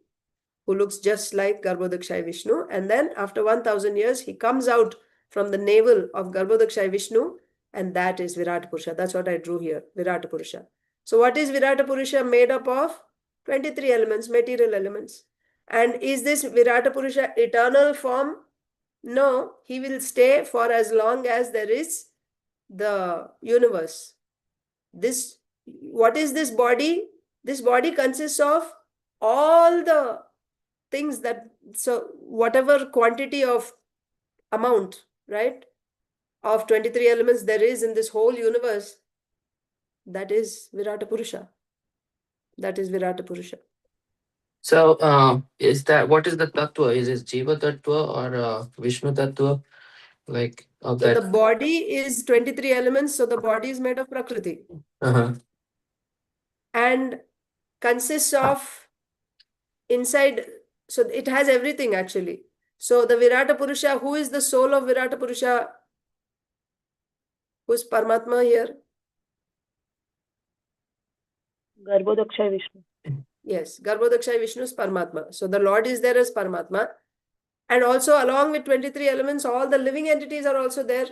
who looks just like Garbhodakashaya Vishnu. And then after 1000 years, he comes out from the navel of Garbhodakashaya Vishnu, and that is Virata Purusha. That's what I drew here, Virata Purusha. So what is Virata Purusha made up of? 23 elements, material elements. And is this Virata Purusha eternal form? No, he will stay for as long as there is the universe. What is this body? This body consists of all the things that, so whatever quantity of amount, right, of 23 elements there is in this whole universe, that is Virata Purusha. That is Virata Purusha. So, is that, what is the tattva? Is it Jiva tattva or Vishnu tattva? Like, of So that? the body is 23 elements, so the body is made of Prakriti. Uh-huh. And consists of inside, so it has everything actually. So the Virata Purusha, who is the soul of Virata Purusha? Who is Paramatma here? Garbhodakashaya Vishnu. Yes, Garbhodakashaya Vishnu is Paramatma. So the Lord is there as Paramatma. And also along with 23 elements, all the living entities are also there,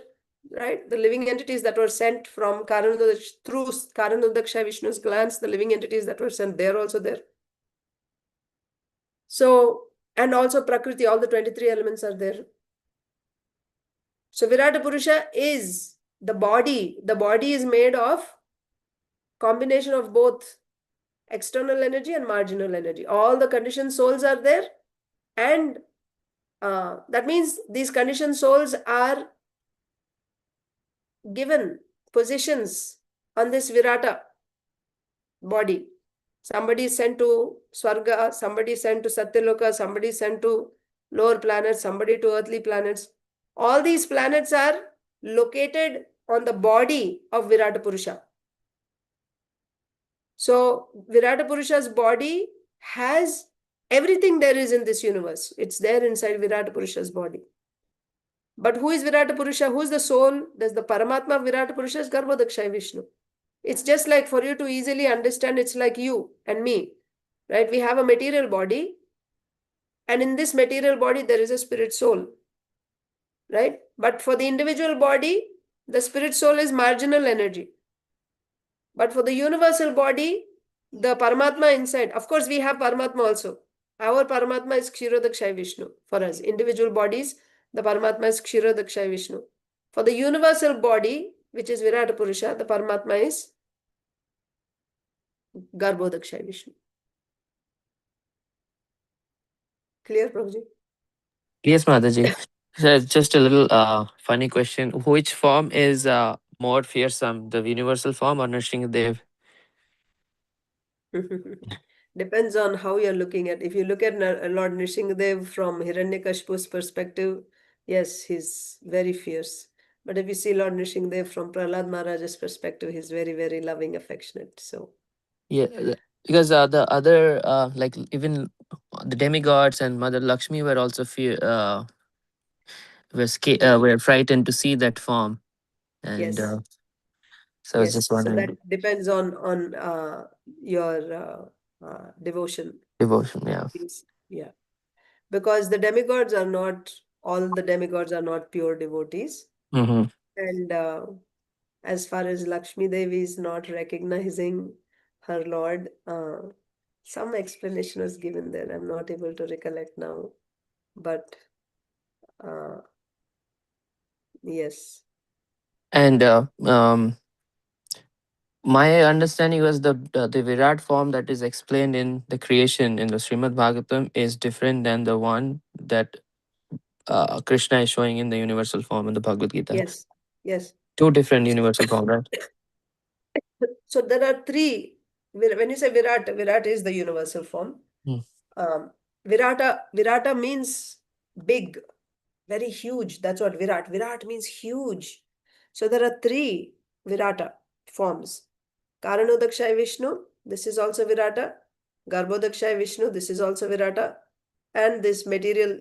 right? The living entities that were sent from through Karanodakashaya Vishnu's glance, the living entities that were sent, they're also there. So, and also Prakriti, all the 23 elements are there. So Virata Purusha is the body. The body is made of combination of both external energy and marginal energy. All the conditioned souls are there, and that means these conditioned souls are given positions on this Virata body. Somebody is sent to Swarga, somebody is sent to Satyaloka, somebody is sent to lower planets, somebody to earthly planets. All these planets are located on the body of Virata Purusha. So Virata Purusha's body has everything there is in this universe. It's there inside Virata Purusha's body. But who is Virata Purusha? Who is the soul? There's the Paramatma of Virata Purusha is Garbhodakashaya Vishnu. It's just like, for you to easily understand, it's like you and me, right? We have a material body, and in this material body, there is a spirit soul, right? But for the individual body, the spirit soul is marginal energy. But for the universal body, the Paramatma inside, of course, we have Paramatma also. Our Paramatma is Kshirodakshaya Vishnu. For us, individual bodies, the Paramatma is Kshirodakshaya Vishnu. For the universal body, which is Virata Purusha, the Paramatma is Garbhodakshaya Vishnu. Clear, Prabhuji? Yes, Mataji. So just a little funny question. Which form is more fearsome, the universal form or Nrsimhadev? Depends on how you're looking at. If you look at Lord Nrsimhadev from Hiranyakashipu's perspective, yes, he's very fierce. But if you see Lord Nrsimhadev from Prahlad Maharaj's perspective, he's very, very loving, affectionate. So Yeah, because the other like even the demigods and Mother Lakshmi were also were frightened to see that form, and yes, so I was yes. just So wondering that depends on your devotion. devotion. Yeah. Yeah, because the demigods are not, all the demigods are not pure devotees. Mm-hmm. And as far as Lakshmi Devi is not recognizing her Lord, some explanation was given there. I'm not able to recollect now, but yes. And my understanding was the Virat form that is explained in the creation in the Srimad Bhagavatam is different than the one that Krishna is showing in the universal form in the Bhagavad Gita. Yes, yes. Two different universal forms, right? So there are three. When you say Virat, Virat is the universal form. Virata means big, very huge. That's what Virat. Virat means huge. So there are three Virata forms. Karanodakshaya Vishnu, this is also Virata. Garbhodakshaya Vishnu, this is also Virata. And this material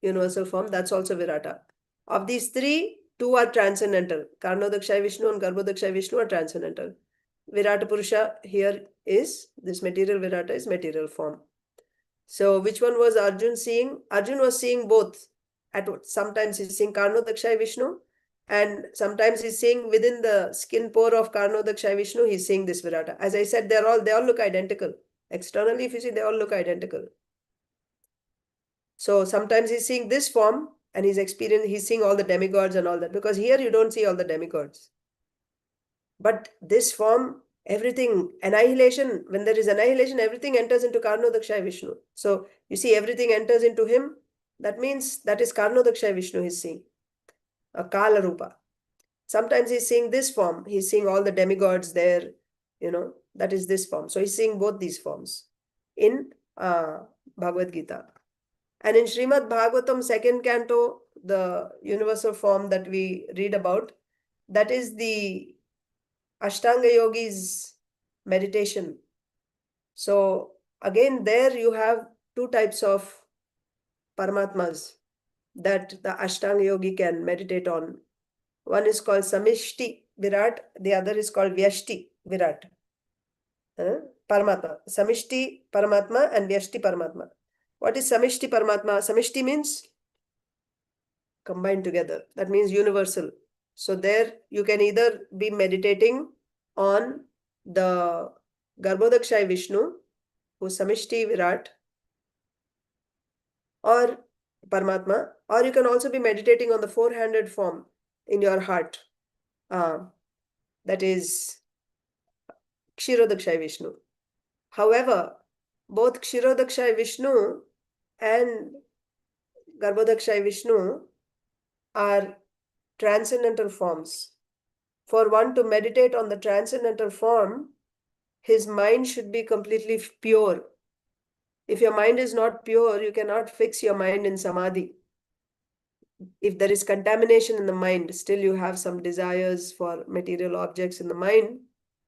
universal form, that's also Virata. Of these three, two are transcendental. Karanodakshaya Vishnu and Garbhodakshaya Vishnu are transcendental. Virata Purusha here is, this material Virata is material form. So which one was Arjun seeing? Arjun was seeing both. Sometimes he's seeing Karnodakshaya Vishnu, and sometimes he's seeing within the skin pore of Karnodakshaya Vishnu, he's seeing this Virata. As I said, they all look identical. Externally, if you see, they all look identical. So sometimes he's seeing this form and he's seeing all the demigods and all that, because here you don't see all the demigods. But this form, everything, annihilation, when there is annihilation, everything enters into Karnodakshaya Vishnu. So you see, everything enters into him. That means that is Karnodakshaya Vishnu he's seeing, a Kala Rupa. Sometimes he's seeing this form. He's seeing all the demigods there, that is this form. So he's seeing both these forms in Bhagavad Gita. And in Srimad Bhagavatam, second canto, the universal form that we read about, that is the Ashtanga Yogi's meditation. So again, there you have two types of Paramatmas that the Ashtanga Yogi can meditate on. One is called Samishti Virat, the other is called Vyashti Virat. Paramatma. Samishti Paramatma and Vyashti Paramatma. What is Samishti Paramatma? Samishti means combined together. That means universal. So there you can either be meditating on the Garbhodakshaya Vishnu, who's Samishti Virat, or Paramatma, or you can also be meditating on the four-handed form in your heart. That is Kshirodakshaya Vishnu. However, both Kshirodakshaya Vishnu and Garbhodakshaya Vishnu are transcendental forms. For one to meditate on the transcendental form, his mind should be completely pure. If your mind is not pure, you cannot fix your mind in samadhi. If there is contamination in the mind, still you have some desires for material objects in the mind,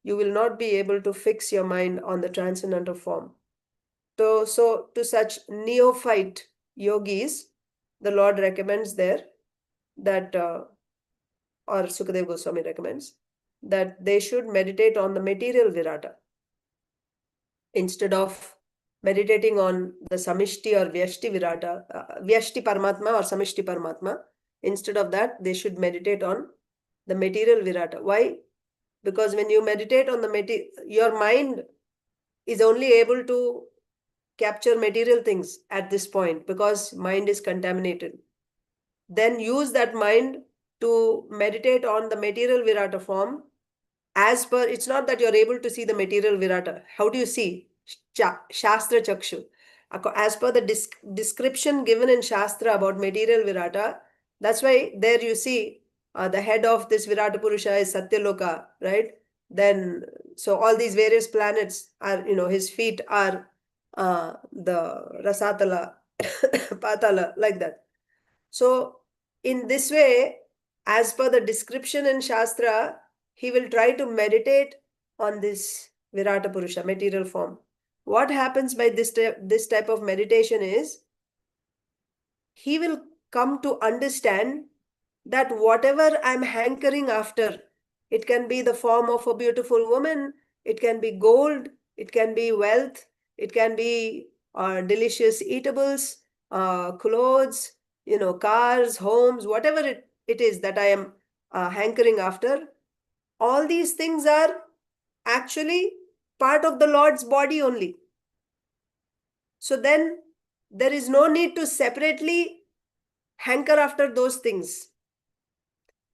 you will not be able to fix your mind on the transcendental form. So to such neophyte yogis, the Lord recommends there that, or Sukadeva Goswami recommends, that they should meditate on the material Virata instead of meditating on the Samishti or Vyashti Virata, Vyashti Paramatma or Samishti Paramatma. Instead of that, they should meditate on the material Virata. Why? Because when you meditate on the your mind is only able to capture material things at this point because mind is contaminated. Then use that mind to meditate on the material Virata form. As per, it's not that you're able to see the material Virata. How do you see? Shastra Chakshu. As per the description given in Shastra about material Virata, that's why there you see the head of this Virata Purusha is Satyaloka, right? Then, so all these various planets are, his feet are the Rasatala, Patala, like that. So in this way, as per the description in Shastra, he will try to meditate on this Virata Purusha, material form. What happens by this type of meditation is, he will come to understand that whatever I'm hankering after, it can be the form of a beautiful woman, it can be gold, it can be wealth, it can be delicious eatables, clothes, cars, homes, whatever it is that I am hankering after. All these things are actually part of the Lord's body only. So then there is no need to separately hanker after those things.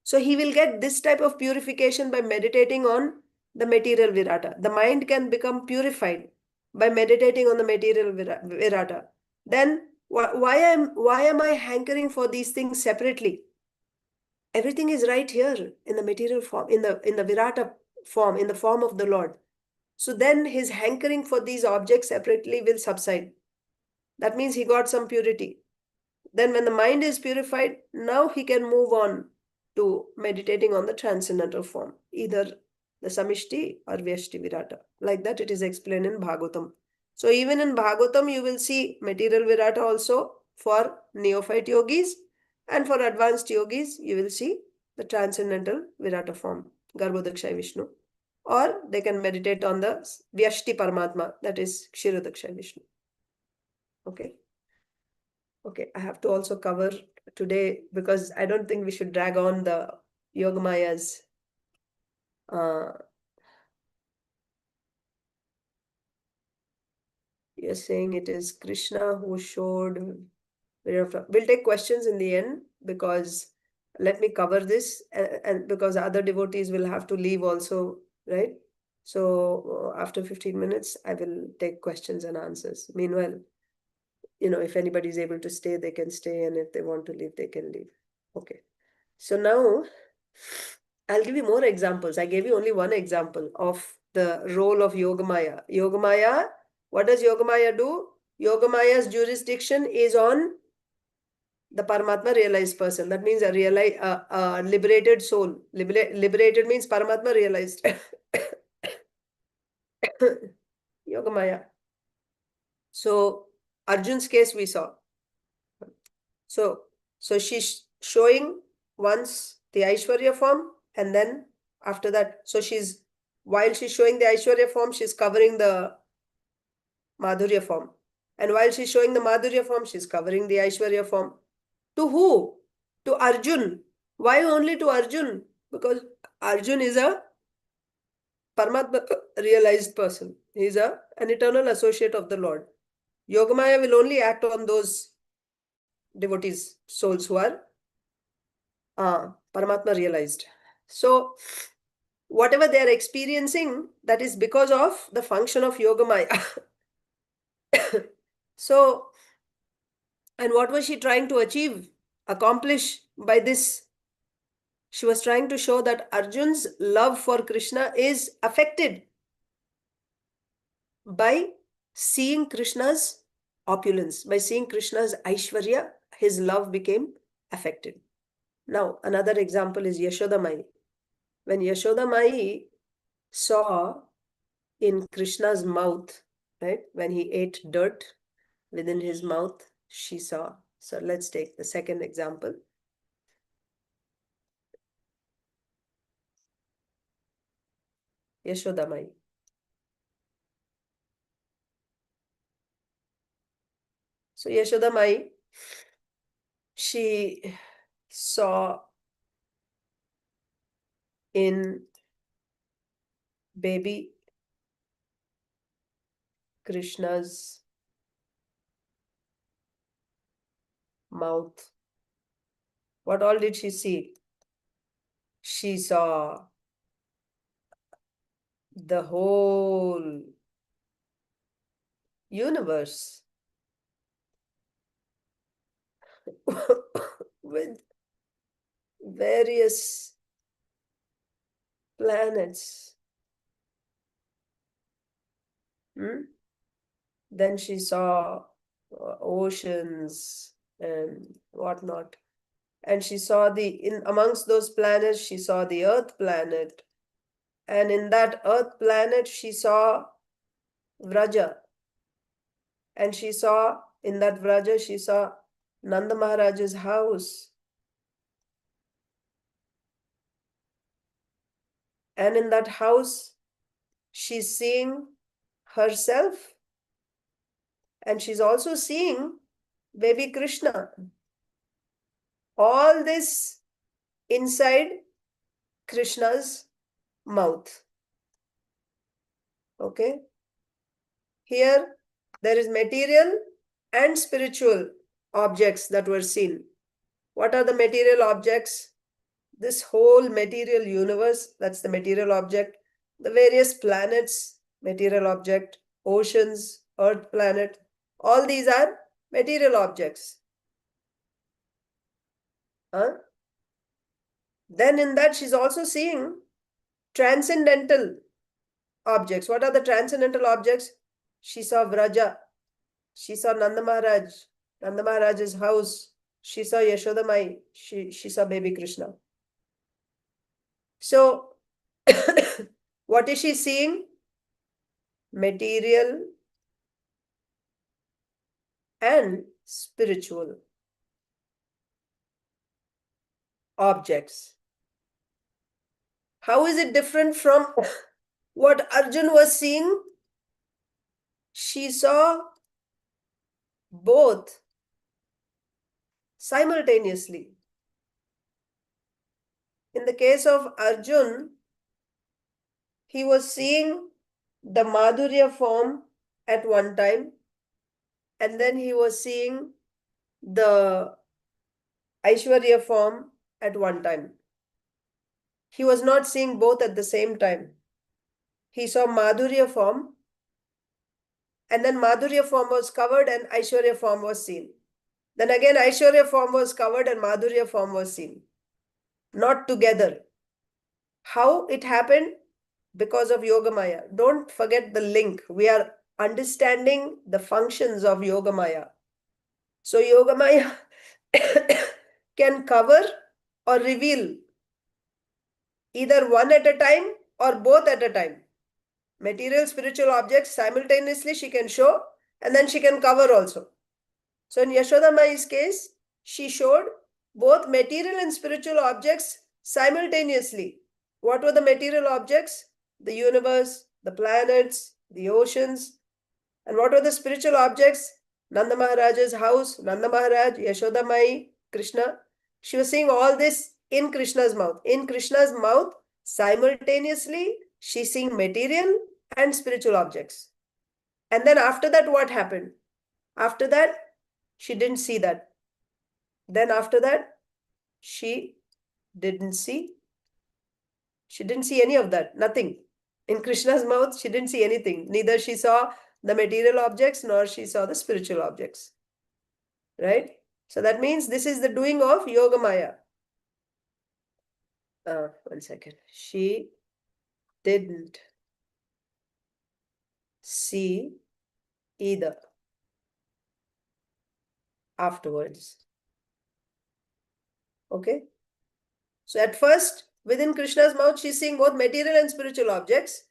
So he will get this type of purification by meditating on the material virata. The mind can become purified by meditating on the material virata. Then why am I hankering for these things separately? Everything is right here in the material form, in the virata form, in the form of the Lord. So then his hankering for these objects separately will subside. That means he got some purity. Then when the mind is purified, now he can move on to meditating on the transcendental form, either the Samishti or Vyashti Virata. Like that it is explained in Bhagavatam. So even in Bhagavatam, you will see material Virata also for neophyte yogis, and for advanced yogis, you will see the transcendental Virata form, Garbhodakshay Vishnu. Or they can meditate on the Vyashti Paramatma, that is Kshirodakshay Vishnu. Okay. Okay, I have to also cover today, because I don't think we should drag on the Yogamayas. You're saying it is Krishna who showed. We'll take questions in the end, because let me cover this, and because other devotees will have to leave also, right? So after 15 minutes, I will take questions and answers. Meanwhile, if anybody is able to stay, they can stay, and if they want to leave, they can leave. Okay. So now I'll give you more examples. I gave you only one example of the role of Yogamaya. Yogamaya, what does Yogamaya do? Yogamaya's jurisdiction is on the Paramatma realized person. That means a liberated soul. Liberated means Paramatma realized. Yogamaya. So Arjun's case we saw. So she's showing once the Aishwarya form, and then after that, so while she's showing the Aishwarya form, she's covering the Madhurya form. And while she's showing the Madhurya form, she's covering the Aishwarya form. To who? To Arjun. Why only to Arjun? Because Arjun is a Paramatma realized person. He's an eternal associate of the Lord. Yogamaya will only act on those devotees, souls who are Paramatma realized. So whatever they are experiencing, that is because of the function of Yogamaya. So, and what was she trying to accomplish by this? She was trying to show that Arjun's love for Krishna is affected by seeing Krishna's opulence, by seeing Krishna's Aishwarya. His love became affected. Now, another example is Yashodamai. When Yashodamai saw in Krishna's mouth, right, when he ate dirt within his mouth, she saw. So let's take the second example. Yashodamai. So Yashodamai, she saw in baby Krishna's mouth. What all did she see? She saw the whole universe with various planets. Then she saw oceans and whatnot. And she saw amongst those planets, she saw the Earth planet. And in that Earth planet, she saw Vraja. And in that Vraja, she saw Nanda Maharaj's house. And in that house, she's seeing herself. And she's also seeing baby Krishna. All this inside Krishna's mouth. Okay. Here, there is material and spiritual objects that were seen. What are the material objects? This whole material universe, that's the material object. The various planets, material object. Oceans, Earth planet. All these are material objects. Then in that, she's also seeing transcendental objects. What are the transcendental objects? She saw Vraja. She saw Nanda Maharaj, Nanda Maharaj's house. She saw Yashodamai. She saw baby Krishna. So, what is she seeing? Material and spiritual objects. How is it different from what Arjun was seeing? She saw both simultaneously. In the case of Arjun, he was seeing the Madhurya form at one time, and then he was seeing the Aishwarya form at one time. He was not seeing both at the same time. He saw Madhurya form, and then Madhurya form was covered and Aishwarya form was seen. Then again Aishwarya form was covered and Madhurya form was seen. Not together. How it happened? Because of Yogamaya. Don't forget the link. We are understanding the functions of Yogamaya. So Yogamaya can cover or reveal either one at a time or both at a time. Material, spiritual objects simultaneously she can show, and then she can cover also. So in Yashodamai's case, she showed both material and spiritual objects simultaneously. What were the material objects? The universe, the planets, the oceans. And what were the spiritual objects? Nanda Maharaj's house, Nanda Maharaj, Yashodamai, Krishna. She was seeing all this in Krishna's mouth. In Krishna's mouth, simultaneously, she's seeing material and spiritual objects. And then after that, what happened? After that, she didn't see that. Then after that, she didn't see any of that, nothing. In Krishna's mouth, she didn't see anything. Neither she saw the material objects nor she saw the spiritual objects. Right? So that means this is the doing of Yogamaya. One second. She didn't see either afterwards. Okay? So at first, within Krishna's mouth, she's seeing both material and spiritual objects.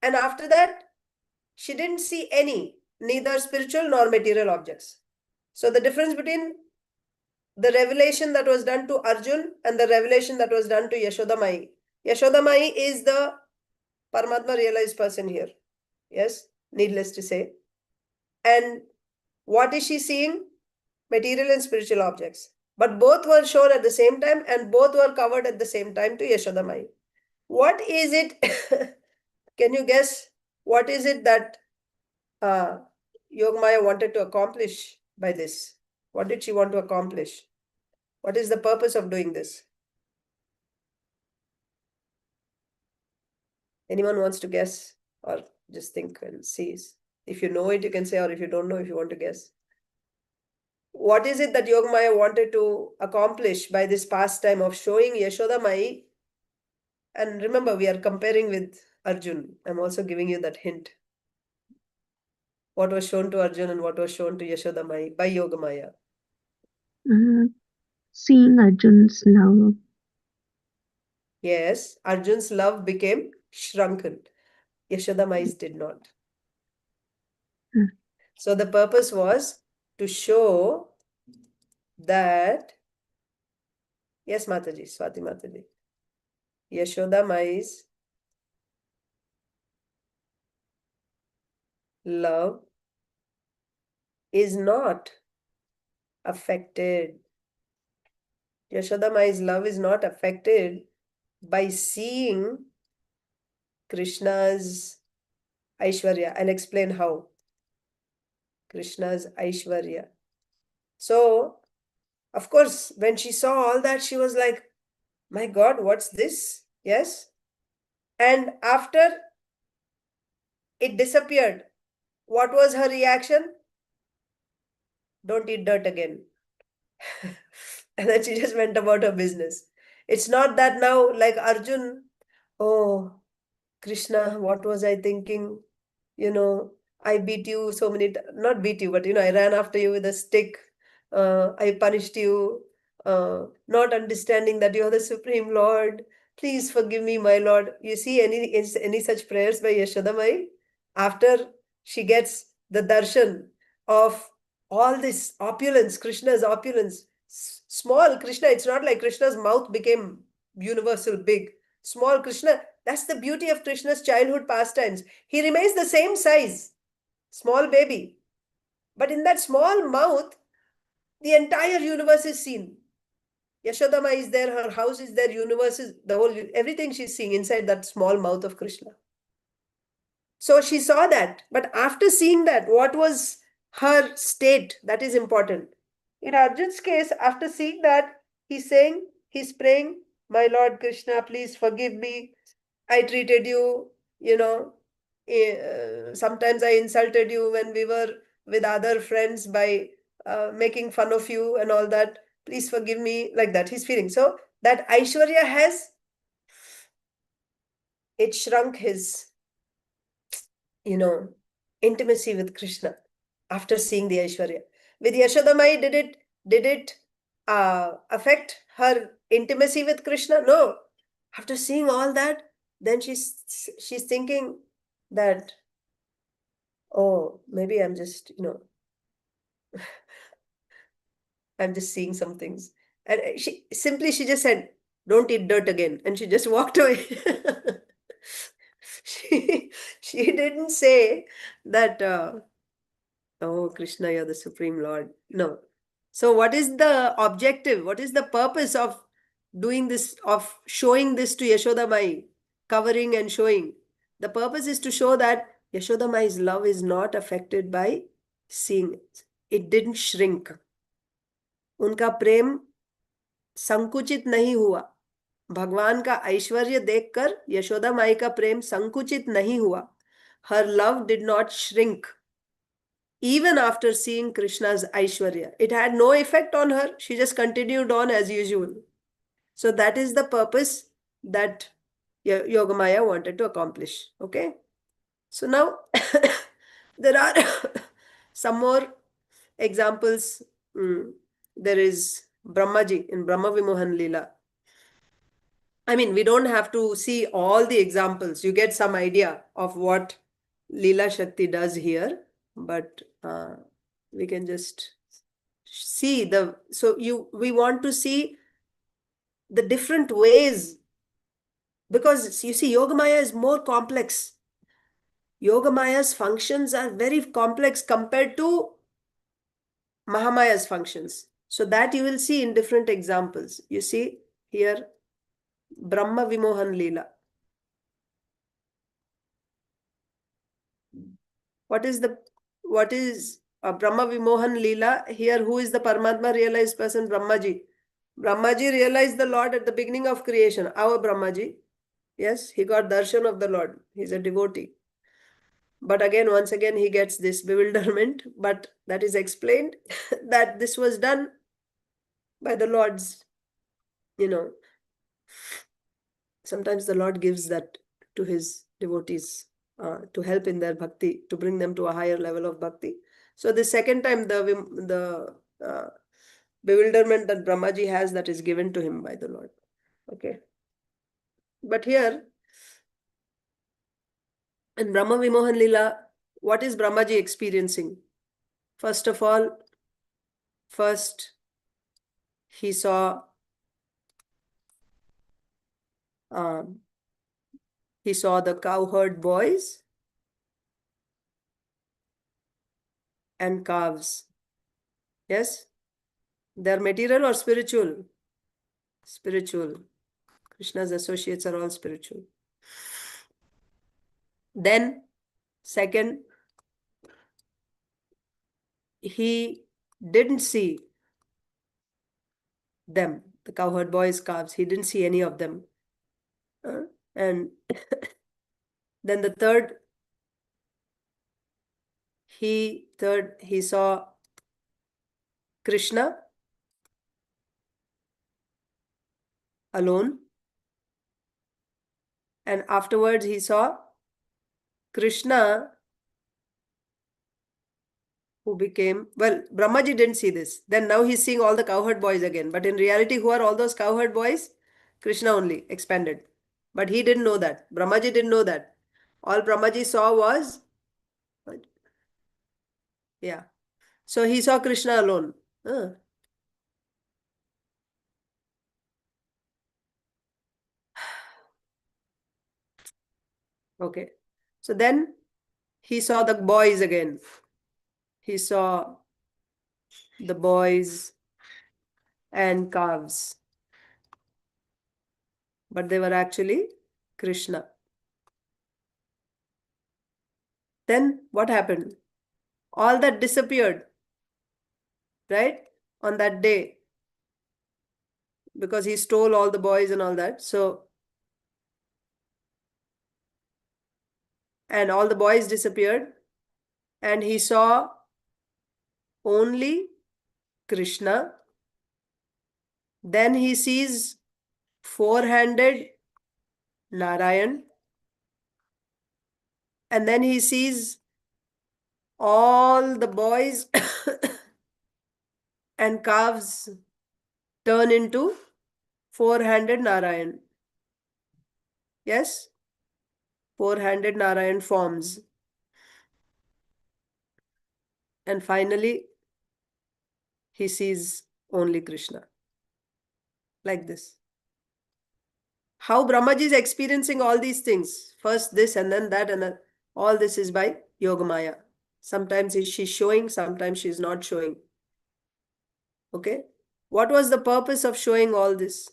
And after that, she didn't see any, neither spiritual nor material objects. So the difference between the revelation that was done to Arjun and the revelation that was done to Yashodamai. Yashodamai is the Paramatma realized person here. Yes, needless to say. And what is she seeing? Material and spiritual objects. But both were shown at the same time and both were covered at the same time to Yashodamai. What is it? Can you guess? What is it that Yogamaya wanted to accomplish by this? What did she want to accomplish? What is the purpose of doing this? Anyone wants to guess or just think and see? If you know it, you can say, or if you don't know, if you want to guess. What is it that Yogamaya wanted to accomplish by this pastime of showing Yashodamai? And remember, we are comparing with Arjun. I'm also giving you that hint. What was shown to Arjun and what was shown to Yashodamai by Yogamaya? seeing Arjun's love. Yes, Arjun's love became shrunken. Yashoda Mai's did not. Hmm. So the purpose was to show that, yes, Mataji, Swati Mataji, Yashoda Mai's love is not affected. Yashoda Mai's love is not affected by seeing Krishna's Aishwarya. I'll explain how. Krishna's Aishwarya. So, of course, when she saw all that, she was like, my God, what's this? Yes. And after it disappeared, what was her reaction? Don't eat dirt again. And then she just went about her business. It's not that now, like Arjun, oh, Krishna, what was I thinking? I beat you so many times, not beat you, but I ran after you with a stick. I punished you, not understanding that you are the Supreme Lord. Please forgive me, my Lord. You see any such prayers by Yashoda Mai? After she gets the darshan of all this opulence, Krishna's opulence, small Krishna, it's not like Krishna's mouth became universal big. Small Krishna, that's the beauty of Krishna's childhood pastimes. He remains the same size, small baby. But in that small mouth, the entire universe is seen. Yashodama is there, her house is there, universe is the whole, everything she's seeing inside that small mouth of Krishna. So she saw that. But after seeing that, what was her state? That is important. In Arjun's case, after seeing that, he's saying, he's praying, my Lord Krishna, please forgive me. I treated you, sometimes I insulted you when we were with other friends by making fun of you and all that. Please forgive me, like that. He's feeling. So that Aishwarya it shrunk his, intimacy with Krishna after seeing the Aishwarya. With Yashodamai, did it affect her intimacy with Krishna? No. After seeing all that, then she's thinking that, oh, maybe I'm just, I'm just seeing some things. And she just said, don't eat dirt again. And she just walked away. she didn't say that, oh, Krishna, you're the Supreme Lord. No. So what is the objective? What is the purpose of doing this, of showing this to Yashoda Mai, covering and showing? The purpose is to show that Yashoda Mai's love is not affected by seeing it. It didn't shrink. उनका प्रेम संकुचित नहीं हुआ. भगवान का ऐश्वर्य देखकर यशोदा माई का प्रेम संकुचित नहीं हुआ. Her love did not shrink even after seeing Krishna's Aishwarya. It had no effect on her. She just continued on as usual. So that is the purpose that Yogamaya wanted to accomplish. Okay. So now there are some more examples. There is Brahmaji in Brahma Vimohan Leela. I mean, we don't have to see all the examples. You get some idea of what Leela Shakti does here, but we can just see we want to see the different ways, because you see, Yogamaya is more complex. Yogamaya's functions are very complex compared to Mahamaya's functions. So that you will see in different examples. You see here, Brahma Vimohan Leela. What is Brahma Vimohan Leela? Here, who is the Paramatma realized person? Brahmaji. Brahmaji realized the Lord at the beginning of creation. Our Brahmaji. Yes, he got darshan of the Lord. He's a devotee. But again, once again, he gets this bewilderment. But that is explained that this was done by the Lord's, sometimes the Lord gives that to his devotees to help in their bhakti, to bring them to a higher level of bhakti. So the second time, the bewilderment that Brahmaji has, that is given to him by the Lord. Okay. But here, in Brahma Vimohan Lila, what is Brahmaji experiencing? First of all, he saw the cowherd boys and calves. Yes? They're material or spiritual? Spiritual. Krishna's associates are all spiritual. Then, second, he didn't see them, the cowherd boys, calves. He didn't see any of them. And then the third, he saw Krishna alone. And afterwards he saw Krishna who became, well, Brahmaji didn't see this. Then now he's seeing all the cowherd boys again. But in reality, who are all those cowherd boys? Krishna only, expanded. But he didn't know that. Brahmaji didn't know that. All Brahmaji saw was, yeah. So he saw Krishna alone. Okay. So then he saw the boys again. He saw the boys and calves. But they were actually Krishna. Then what happened? All that disappeared, right? On that day. Because he stole all the boys and all that. So, and all the boys disappeared. And he saw only Krishna. Then he sees four-handed Narayan. And then he sees all the boys and calves turn into four-handed Narayan. Yes? Four-handed Narayan forms. And finally, he sees only Krishna. Like this. How Brahmaji is experiencing all these things. First this and then that and then. All this is by Yogamaya. Sometimes she's showing, sometimes she's not showing. Okay? What was the purpose of showing all this?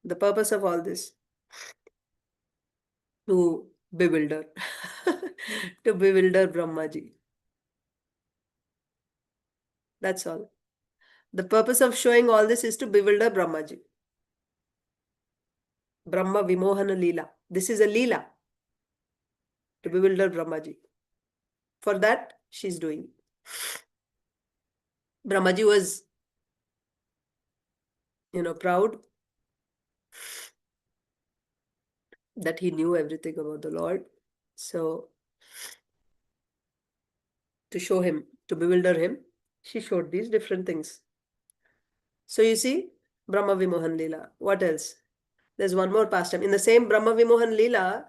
The purpose of all this? To bewilder. To bewilder Brahmaji. That's all. The purpose of showing all this is to bewilder Brahmaji. Brahma Vimohana Leela. This is a Leela. To bewilder Brahmaji. For that, she's doing. Brahmaji was, proud that he knew everything about the Lord. So, to show him, to bewilder him, she showed these different things. So you see, Brahma Vimohan Leela. What else? There's one more pastime. In the same Brahma Vimohan Leela,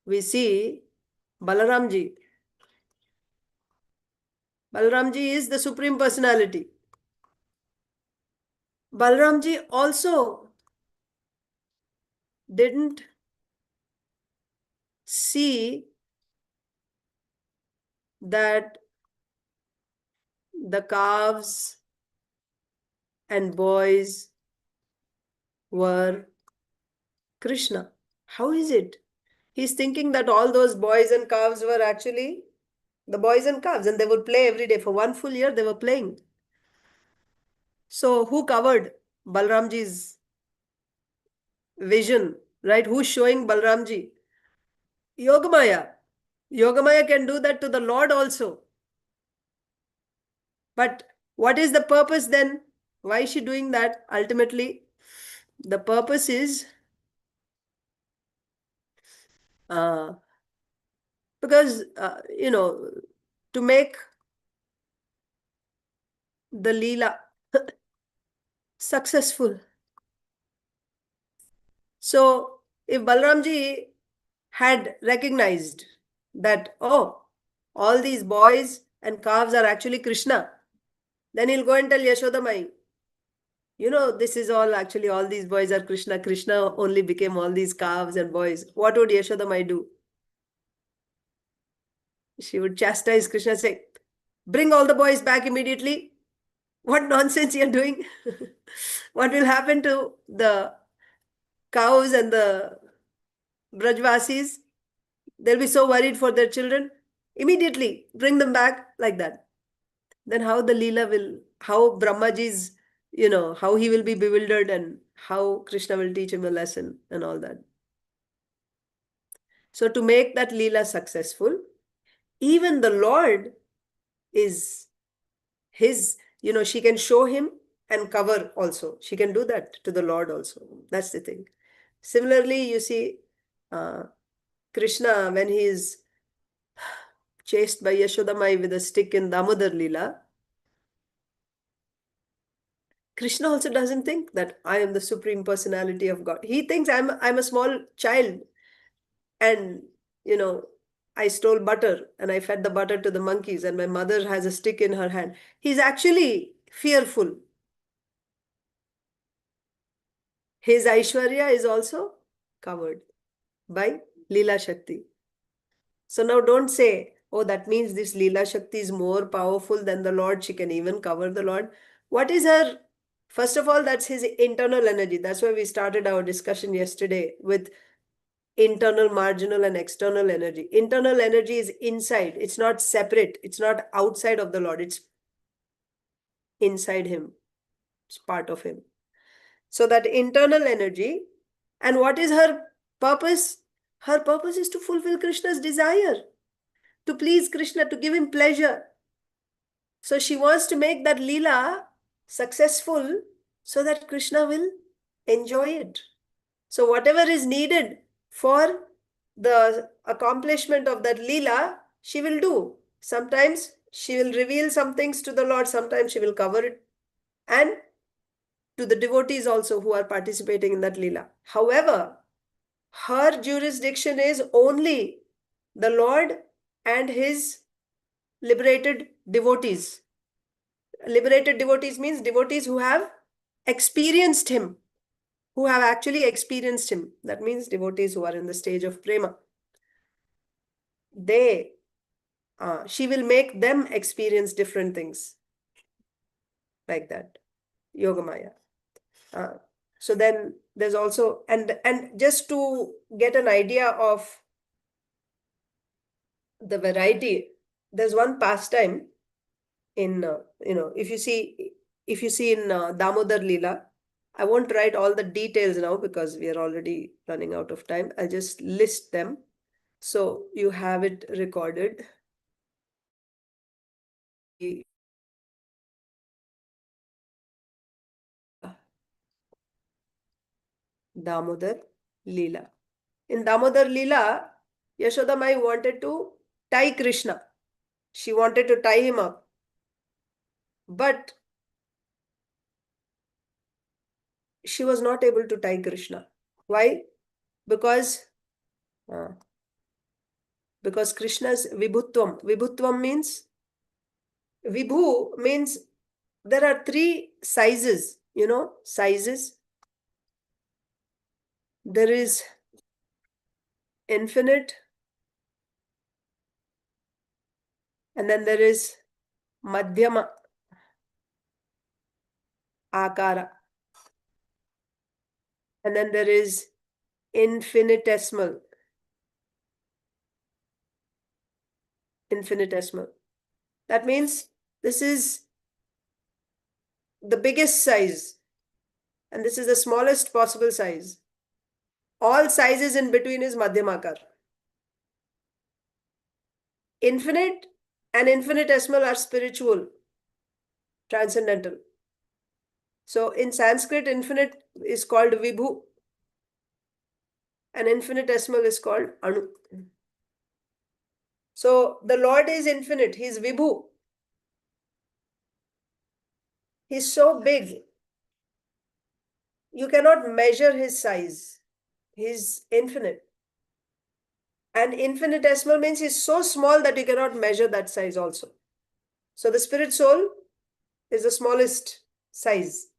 we see Balaramji. Balaramji is the Supreme Personality. Balaramji also didn't see that the calves and boys were Krishna. How is it? He's thinking that all those boys and calves were actually the boys and calves, and they would play every day. For 1 full year, they were playing. So who covered Balramji's vision, right? Who's showing Balramji? Yogamaya. Yogamaya can do that to the Lord also. But what is the purpose then? Why is she doing that? Ultimately, the purpose is because, to make the Leela successful. So if Balramji had recognized that, oh, all these boys and calves are actually Krishna, then he'll go and tell Yashodamai, you know, this is all actually, all these boys are Krishna. Krishna only became all these calves and boys. What would Yashodamai do? She would chastise Krishna, say, bring all the boys back immediately. What nonsense you're doing? What will happen to the cows and the Brajvasis? They'll be so worried for their children. Immediately bring them back, like that. Then how the Leela will, how Brahmaji's, you know, how he will be bewildered and how Krishna will teach him a lesson and all that. So to make that Leela successful, even the Lord is his, you know, she can show him and cover also. She can do that to the Lord also. That's the thing. Similarly, you see, Krishna, when he is chased by Yashodamai with a stick in Damodar Leela, Krishna also doesn't think that I am the supreme personality of God. He thinks I'm a small child, and you know, I stole butter and I fed the butter to the monkeys, and my mother has a stick in her hand. He's actually fearful. His Aishwarya is also covered by Leela Shakti. So now don't say, oh, that means this Leela Shakti is more powerful than the Lord. She can even cover the Lord. What is her? First of all, that's his internal energy. That's why we started our discussion yesterday with internal, marginal, and external energy. Internal energy is inside. It's not separate. It's not outside of the Lord. It's inside him. It's part of him. So that internal energy, and what is her purpose? Her purpose is to fulfill Krishna's desire, to please Krishna, to give him pleasure. So she wants to make that Leela successful so that Krishna will enjoy it. So whatever is needed for the accomplishment of that Leela, she will do. Sometimes she will reveal some things to the Lord, sometimes she will cover it, and to the devotees also who are participating in that Leela. However, her jurisdiction is only the Lord and his liberated devotees. Liberated devotees means devotees who have experienced him, who have actually experienced him. That means devotees who are in the stage of prema. She will make them experience different things, like that, Yogamaya. So then there's also, and just to get an idea of the variety, there's one pastime in, if you see in Damodar Leela, I won't write all the details now because we are already running out of time. I'll just list them so you have it recorded. Damodar Leela. In Damodar Leela, Yashodamai wanted to tie Krishna. She wanted to tie him up. But she was not able to tie Krishna. Why? Because Krishna's vibhutvam. Vibhutvam means, vibhu means there are three sizes, sizes. There is infinite, and then there is madhyama akara, and then there is infinitesimal. That means this is the biggest size, and this is the smallest possible size. All sizes in between is madhyamakar. Infinite and infinitesimal are spiritual, transcendental. So in Sanskrit, infinite is called vibhu, and infinitesimal is called anu. So the Lord is infinite, he is vibhu. He's so big. You cannot measure his size. He's infinite. And infinitesimal means he's so small that you cannot measure that size also. So the spirit soul is the smallest size.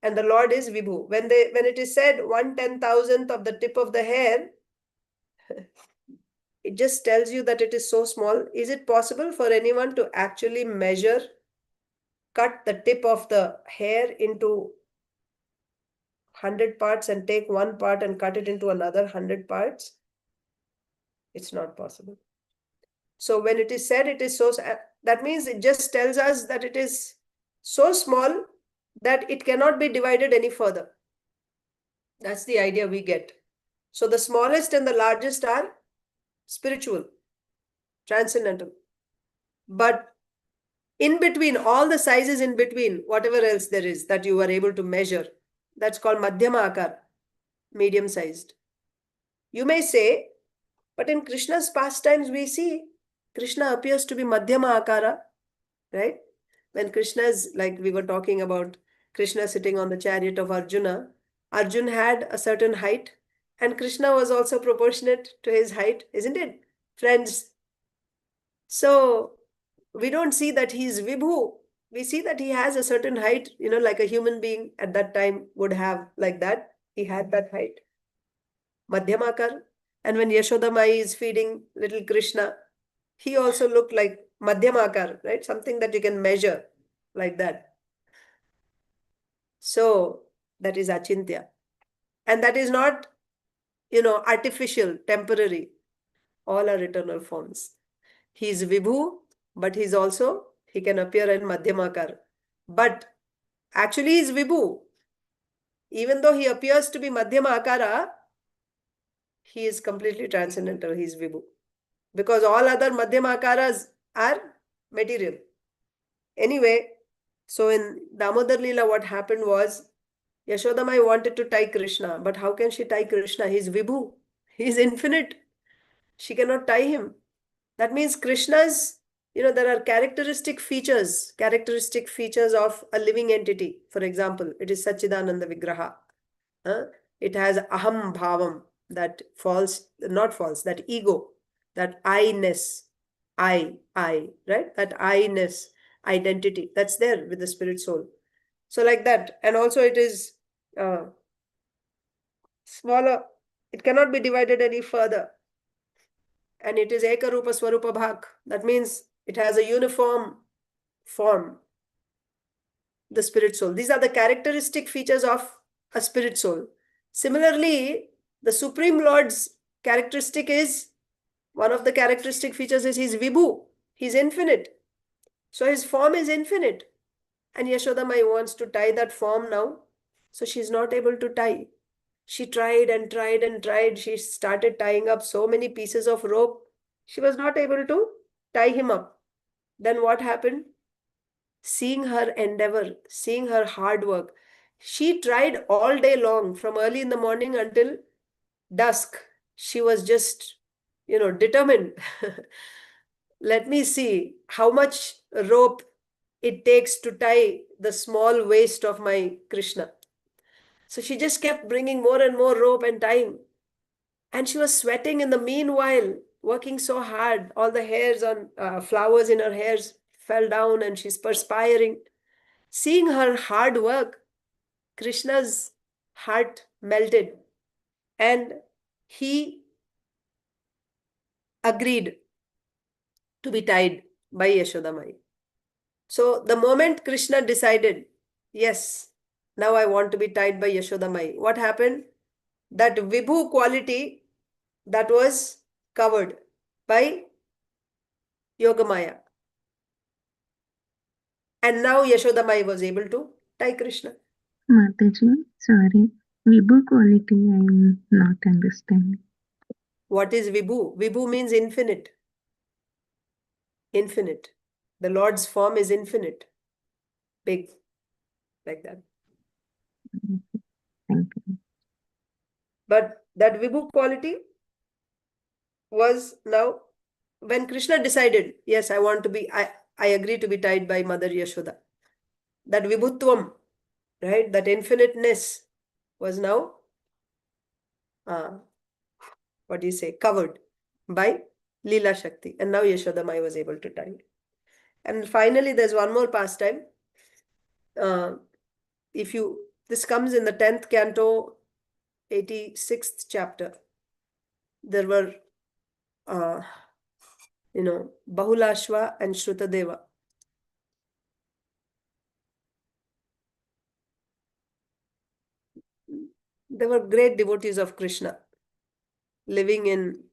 And the Lord is Vibhu. When it is said 1/10,000th of the tip of the hair, it just tells you that it is so small. Is it possible for anyone to actually measure, cut the tip of the hair into 100 parts and take one part and cut it into another 100 parts? It's not possible. So when it is said it is so, that means it just tells us that it is so small that it cannot be divided any further. That's the idea we get. So the smallest and the largest are spiritual, transcendental. But in between, all the sizes in between, whatever else there is that you are able to measure, that's called madhyama akar, medium-sized. You may say, but in Krishna's pastimes we see Krishna appears to be madhyama akara, right? When Krishna is, like we were talking about, Krishna sitting on the chariot of Arjuna, Arjun had a certain height and Krishna was also proportionate to his height, isn't it, friends? So we don't see that he is Vibhu. We see that he has a certain height, like a human being at that time would have, like that. He had that height. Madhyamakar. And when Yashodamai is feeding little Krishna, he also looked like Madhyamakar, right? Something that you can measure like that. So that is achintya. And that is not, artificial, temporary. All are eternal forms. He is Vibhu, but he can appear in Madhyamakar. But actually he is Vibhu. Even though he appears to be Madhyama Akara, he is completely transcendental. He is Vibhu. Because all other Madhyama Akaras are material. Anyway, so in Damodar Leela, what happened was, Yashodamai wanted to tie Krishna. But how can she tie Krishna? He is Vibhu. He is infinite. She cannot tie him. That means Krishna's, there are characteristic features of a living entity. For example, it is Sachidananda Vigraha. It has aham bhavam, that that ego, that I-ness, right? That I-ness, identity, that's there with the spirit soul. So like that. And also it is smaller. It cannot be divided any further. And it is Ekarupa Swarupa Bhak. That means it has a uniform form, the spirit soul. These are the characteristic features of a spirit soul. Similarly, the Supreme Lord's characteristic is, one of the characteristic features is he's Vibhu. He's infinite. So his form is infinite. And Yashodamai wants to tie that form now. So she's not able to tie. She tried and tried and tried. She started tying up so many pieces of rope. She was not able to tie him up. Then what happened? Seeing her endeavor, seeing her hard work, she tried all day long, from early in the morning until dusk. She was just, determined. Let me see how much rope it takes to tie the small waist of my Krishna. So she just kept bringing more and more rope and tying. And she was sweating in the meanwhile, working so hard. All the hairs on flowers in her hairs fell down and she's perspiring. Seeing her hard work, Krishna's heart melted and he agreed to be tied by Yashodamai. So the moment Krishna decided, yes, now I want to be tied by Yashodamai, what happened? That Vibhu quality that was covered by Yogamaya. And now Yashodamai was able to tie Krishna. Mataji, sorry. Vibhu quality I am not understanding. What is Vibhu? Vibhu means infinite. Infinite. The Lord's form is infinite. Big. Like that. Thank you. But that Vibhu quality was now, when Krishna decided, yes, I agree to be tied by Mother Yashoda. that vibhutvam, right? That infiniteness was now, what do you say, covered by Leela Shakti. And now Yashodamaya was able to tie it. And finally, there's one more pastime. This comes in the 10th canto, 86th chapter. There were, Bahulashva and Shrutadeva. They were great devotees of Krishna, living in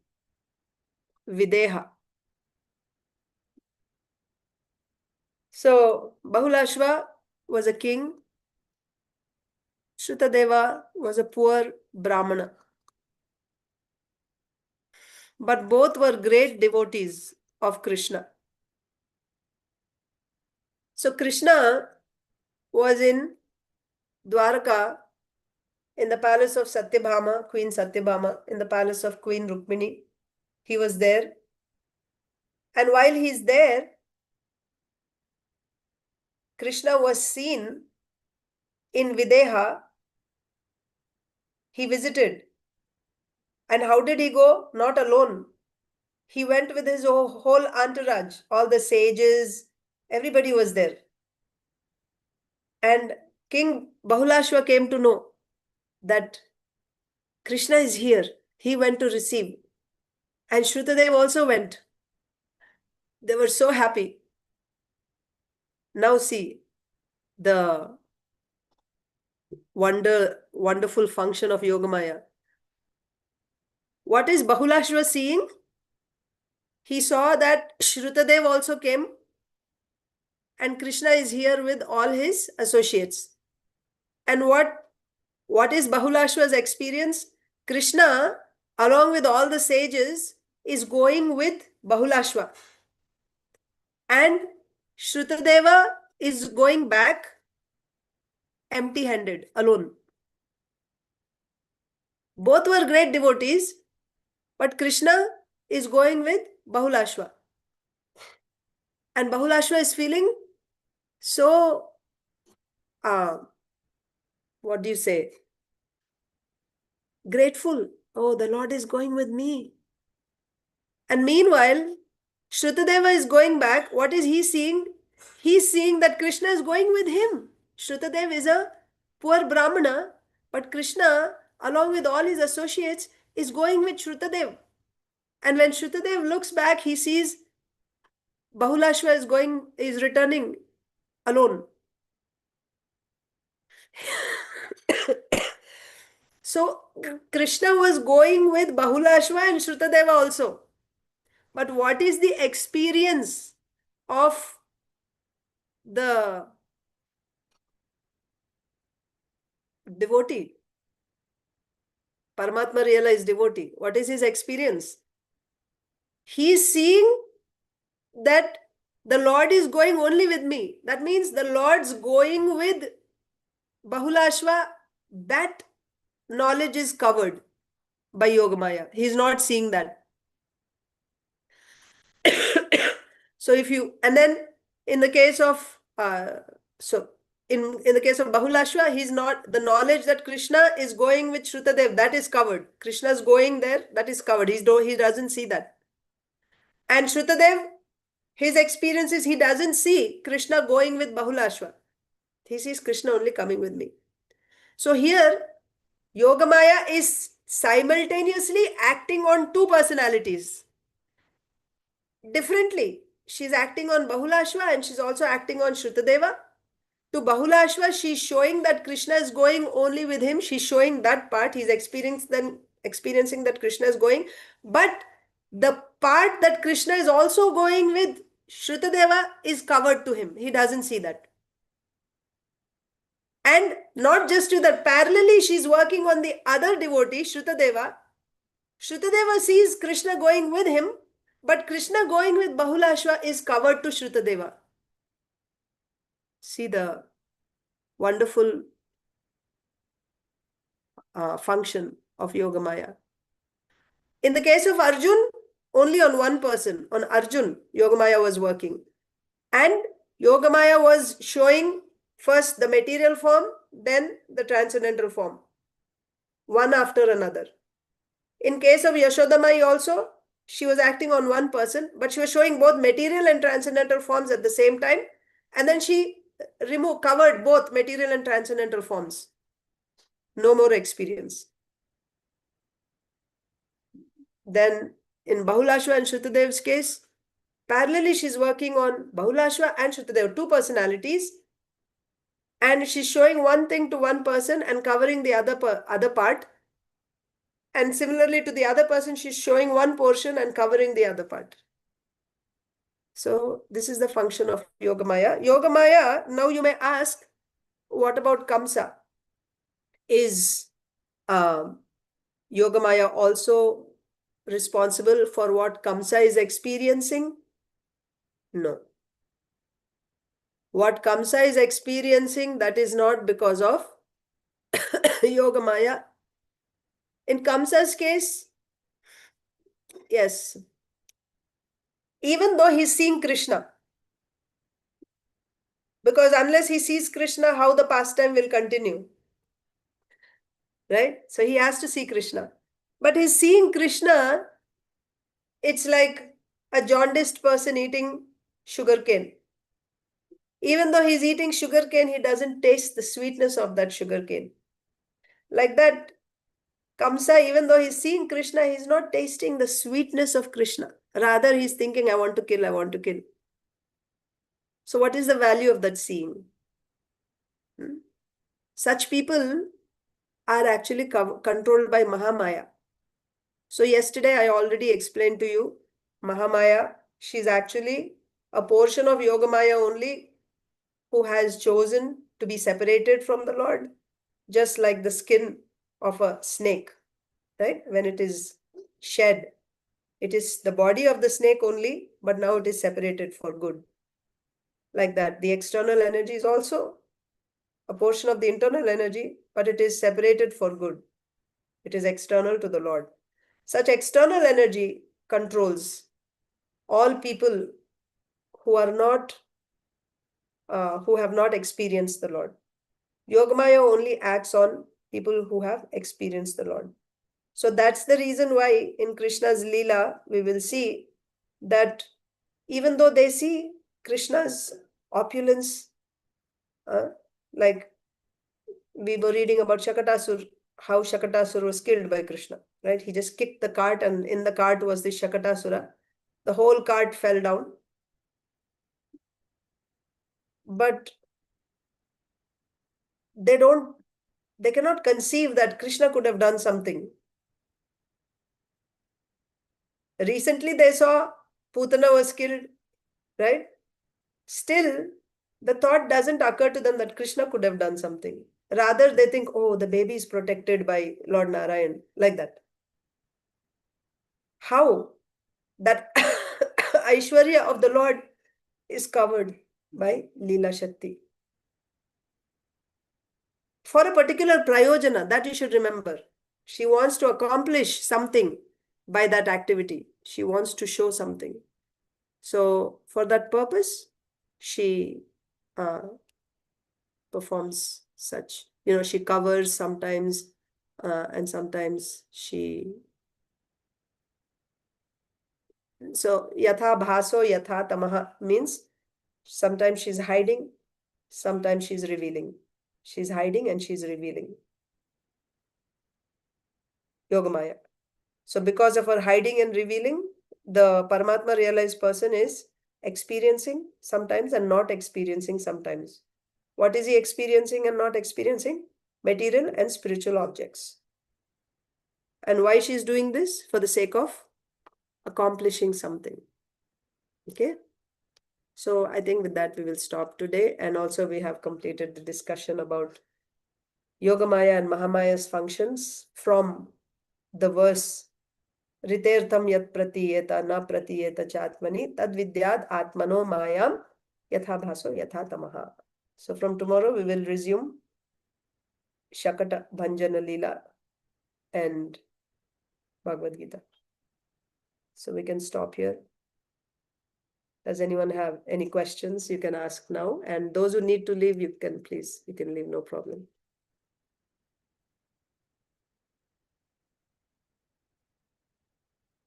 Videha. So Bahulashva was a king. Shrutadeva was a poor Brahmana. But both were great devotees of Krishna. So Krishna was in Dwarka, in the palace of Satyabhama, Queen Satyabhama, in the palace of Queen Rukmini. He was there. And while he's there, Krishna was seen in Videha. He visited. And how did he go? Not alone. He went with his whole entourage, all the sages, everybody was there. And King Bahulashva came to know that Krishna is here. He went to receive. And Shrutadev also went. They were so happy. Now see the wonderful function of Yogamaya. What is Bahulashva seeing? He saw that Shrutadev also came and Krishna is here with all his associates. And what is Bahulashva's experience? Krishna, along with all the sages, is going with Bahulashva. And Shrutadeva is going back empty-handed, alone. Both were great devotees, but Krishna is going with Bahulashva. And Bahulashva is feeling so, what do you say? Grateful. Oh, the Lord is going with me. And meanwhile, Shrutadeva is going back. What is he seeing? He's seeing that Krishna is going with him. Shrutadeva is a poor Brahmana, but Krishna, along with all his associates, is going with Shrutadeva. And when Shrutadeva looks back, he sees Bahulashva is returning alone. So Krishna was going with Bahulashva and Shrutadeva also. But what is the experience of the devotee? Paramatma realized devotee. What is his experience? He is seeing that the Lord is going only with me. That means the Lord's going with Bahulashva. That knowledge is covered by Yogamaya. He is not seeing that. So and then in the case of, in the case of Bahulashva, he's not, the knowledge that Krishna is going with Shrutadev, that is covered. Krishna is going there, that is covered. He doesn't see that. And Shrutadev, his experience is he doesn't see Krishna going with Bahulashva. He sees Krishna only coming with me. So here, Yogamaya is simultaneously acting on two personalities. Differently. She's acting on Bahulashva and she's also acting on Shrutadeva. To Bahulashva, she's showing that Krishna is going only with him. She's showing that part. He's experiencing that Krishna is going. But the part that Krishna is also going with Shrutadeva is covered to him. He doesn't see that. And not just to that, parallelly, she's working on the other devotee, Shrutadeva. Shrutadeva sees Krishna going with him, but Krishna going with Bahulashva is covered to Shrutadeva. See the wonderful function of Yogamaya. In the case of Arjun, only on one person, on Arjun, Yogamaya was working. And Yogamaya was showing First the material form, then the transcendental form, one after another. In case of Yashodamai also, she was acting on one person, but she was showing both material and transcendental forms at the same time. And then she covered both material and transcendental forms. No more experience. Then in Bahulashva and Shrutadev's case, parallelly she's working on Bahulashva and Shrutadev, two personalities. And she's showing one thing to one person and covering the other part. And similarly to the other person, she's showing one portion and covering the other part. So this is the function of Yogamaya. Yogamaya, now you may ask, what about Kamsa? Is Yogamaya also responsible for what Kamsa is experiencing? No. What Kamsa is experiencing, that is not because of Yogamaya. In Kamsa's case, yes, even though he's seeing Krishna, because unless he sees Krishna, how the pastime will continue? Right? So he has to see Krishna. But his seeing Krishna, it's like a jaundiced person eating sugarcane. Even though he's eating sugarcane, he doesn't taste the sweetness of that sugarcane. Like that, Kamsa, even though he's seeing Krishna, he's not tasting the sweetness of Krishna. Rather, he's thinking, I want to kill, I want to kill. So what is the value of that seeing? Such people are actually controlled by Mahamaya. So yesterday I already explained to you, Mahamaya, she's actually a portion of Yogamaya only who has chosen to be separated from the Lord, just like the skin of a snake, right? When it is shed, it is the body of the snake only, but now it is separated for good. Like that, the external energy is also a portion of the internal energy, but it is separated for good. It is external to the Lord. Such external energy controls all people who are not, who have not experienced the Lord. Yogamaya only acts on people who have experienced the Lord. So that's the reason why in Krishna's Leela, we will see that even though they see Krishna's opulence, like we were reading about Shakatasur, how Shakatasur was killed by Krishna, right? He just kicked the cart and in the cart was the Shakatasura. The whole cart fell down. But they cannot conceive that Krishna could have done something. Recently they saw Putana was killed, right? Still, the thought doesn't occur to them that Krishna could have done something. Rather, they think, oh, the baby is protected by Lord Narayan, like that. How? That Aishwarya of the Lord is covered by Leela Shakti. For a particular prayojana, that you should remember. She wants to accomplish something by that activity. She wants to show something. So, for that purpose, she performs such. She covers sometimes, and sometimes she... So, yathābhāso, yathā, tamaḥ means sometimes she's hiding, sometimes she's revealing. She's hiding and she's revealing. Yogamaya. So because of her hiding and revealing, the Paramatma realized person is experiencing sometimes and not experiencing sometimes. What is he experiencing and not experiencing? Material and spiritual objects. And why she's doing this? For the sake of accomplishing something. Okay? So I think with that we will stop today. And also we have completed the discussion about Yogamaya and Mahamaya's functions from the verse rthaṁ yat pratīyeta na pratīyeta cātmani tad vidyād ātmano māyāṁ yathābhāso yathā tamaḥ. So from tomorrow we will resume Shakata Bhanjana Leela and Bhagavad Gita. So we can stop here. Does anyone have any questions? You can ask now. And those who need to leave, you can leave, no problem.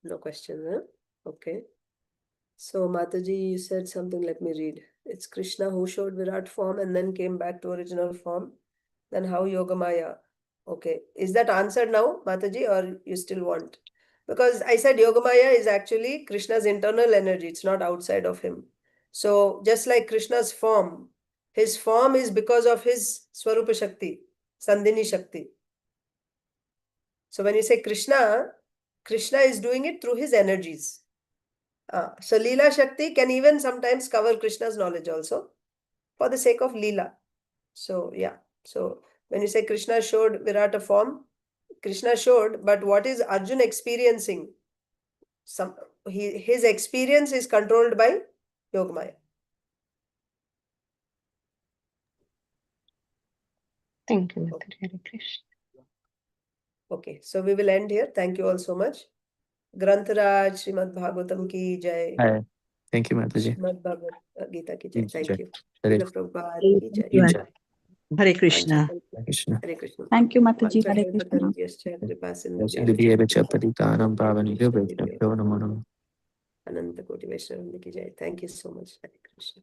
No questions, huh? Okay. So Mataji, you said something, let me read. It's Krishna who showed Virat form and then came back to original form. Then how Yogamaya? Okay. Is that answered now, Mataji, or you still want? Because I said Yogamaya is actually Krishna's internal energy. It's not outside of him. So just like Krishna's form, his form is because of his Swarupa Shakti, Sandhini Shakti. So when you say Krishna, Krishna is doing it through his energies. So Leela Shakti can even sometimes cover Krishna's knowledge also for the sake of Leela. So yeah. So when you say Krishna showed Virata form, Krishna showed, but what is Arjuna experiencing? His experience is controlled by Yogamaya. Thank you, Mataji. Hare Krishna. Okay, so we will end here. Thank you all so much. Grantaraj, Srimad Bhagavatam ki jai. Hi. Thank you, Mataji. Srimad Bhagavad Gita ki jai. Thank you. Hare Srila Prabhupada ki jai. Krishna. Hare Krishna. Krishna. Hare Krishna. Thank you, Mataji. Hare Krishna. Ananta Koti Vaishnava ki jai. Thank you so much. Hare Krishna.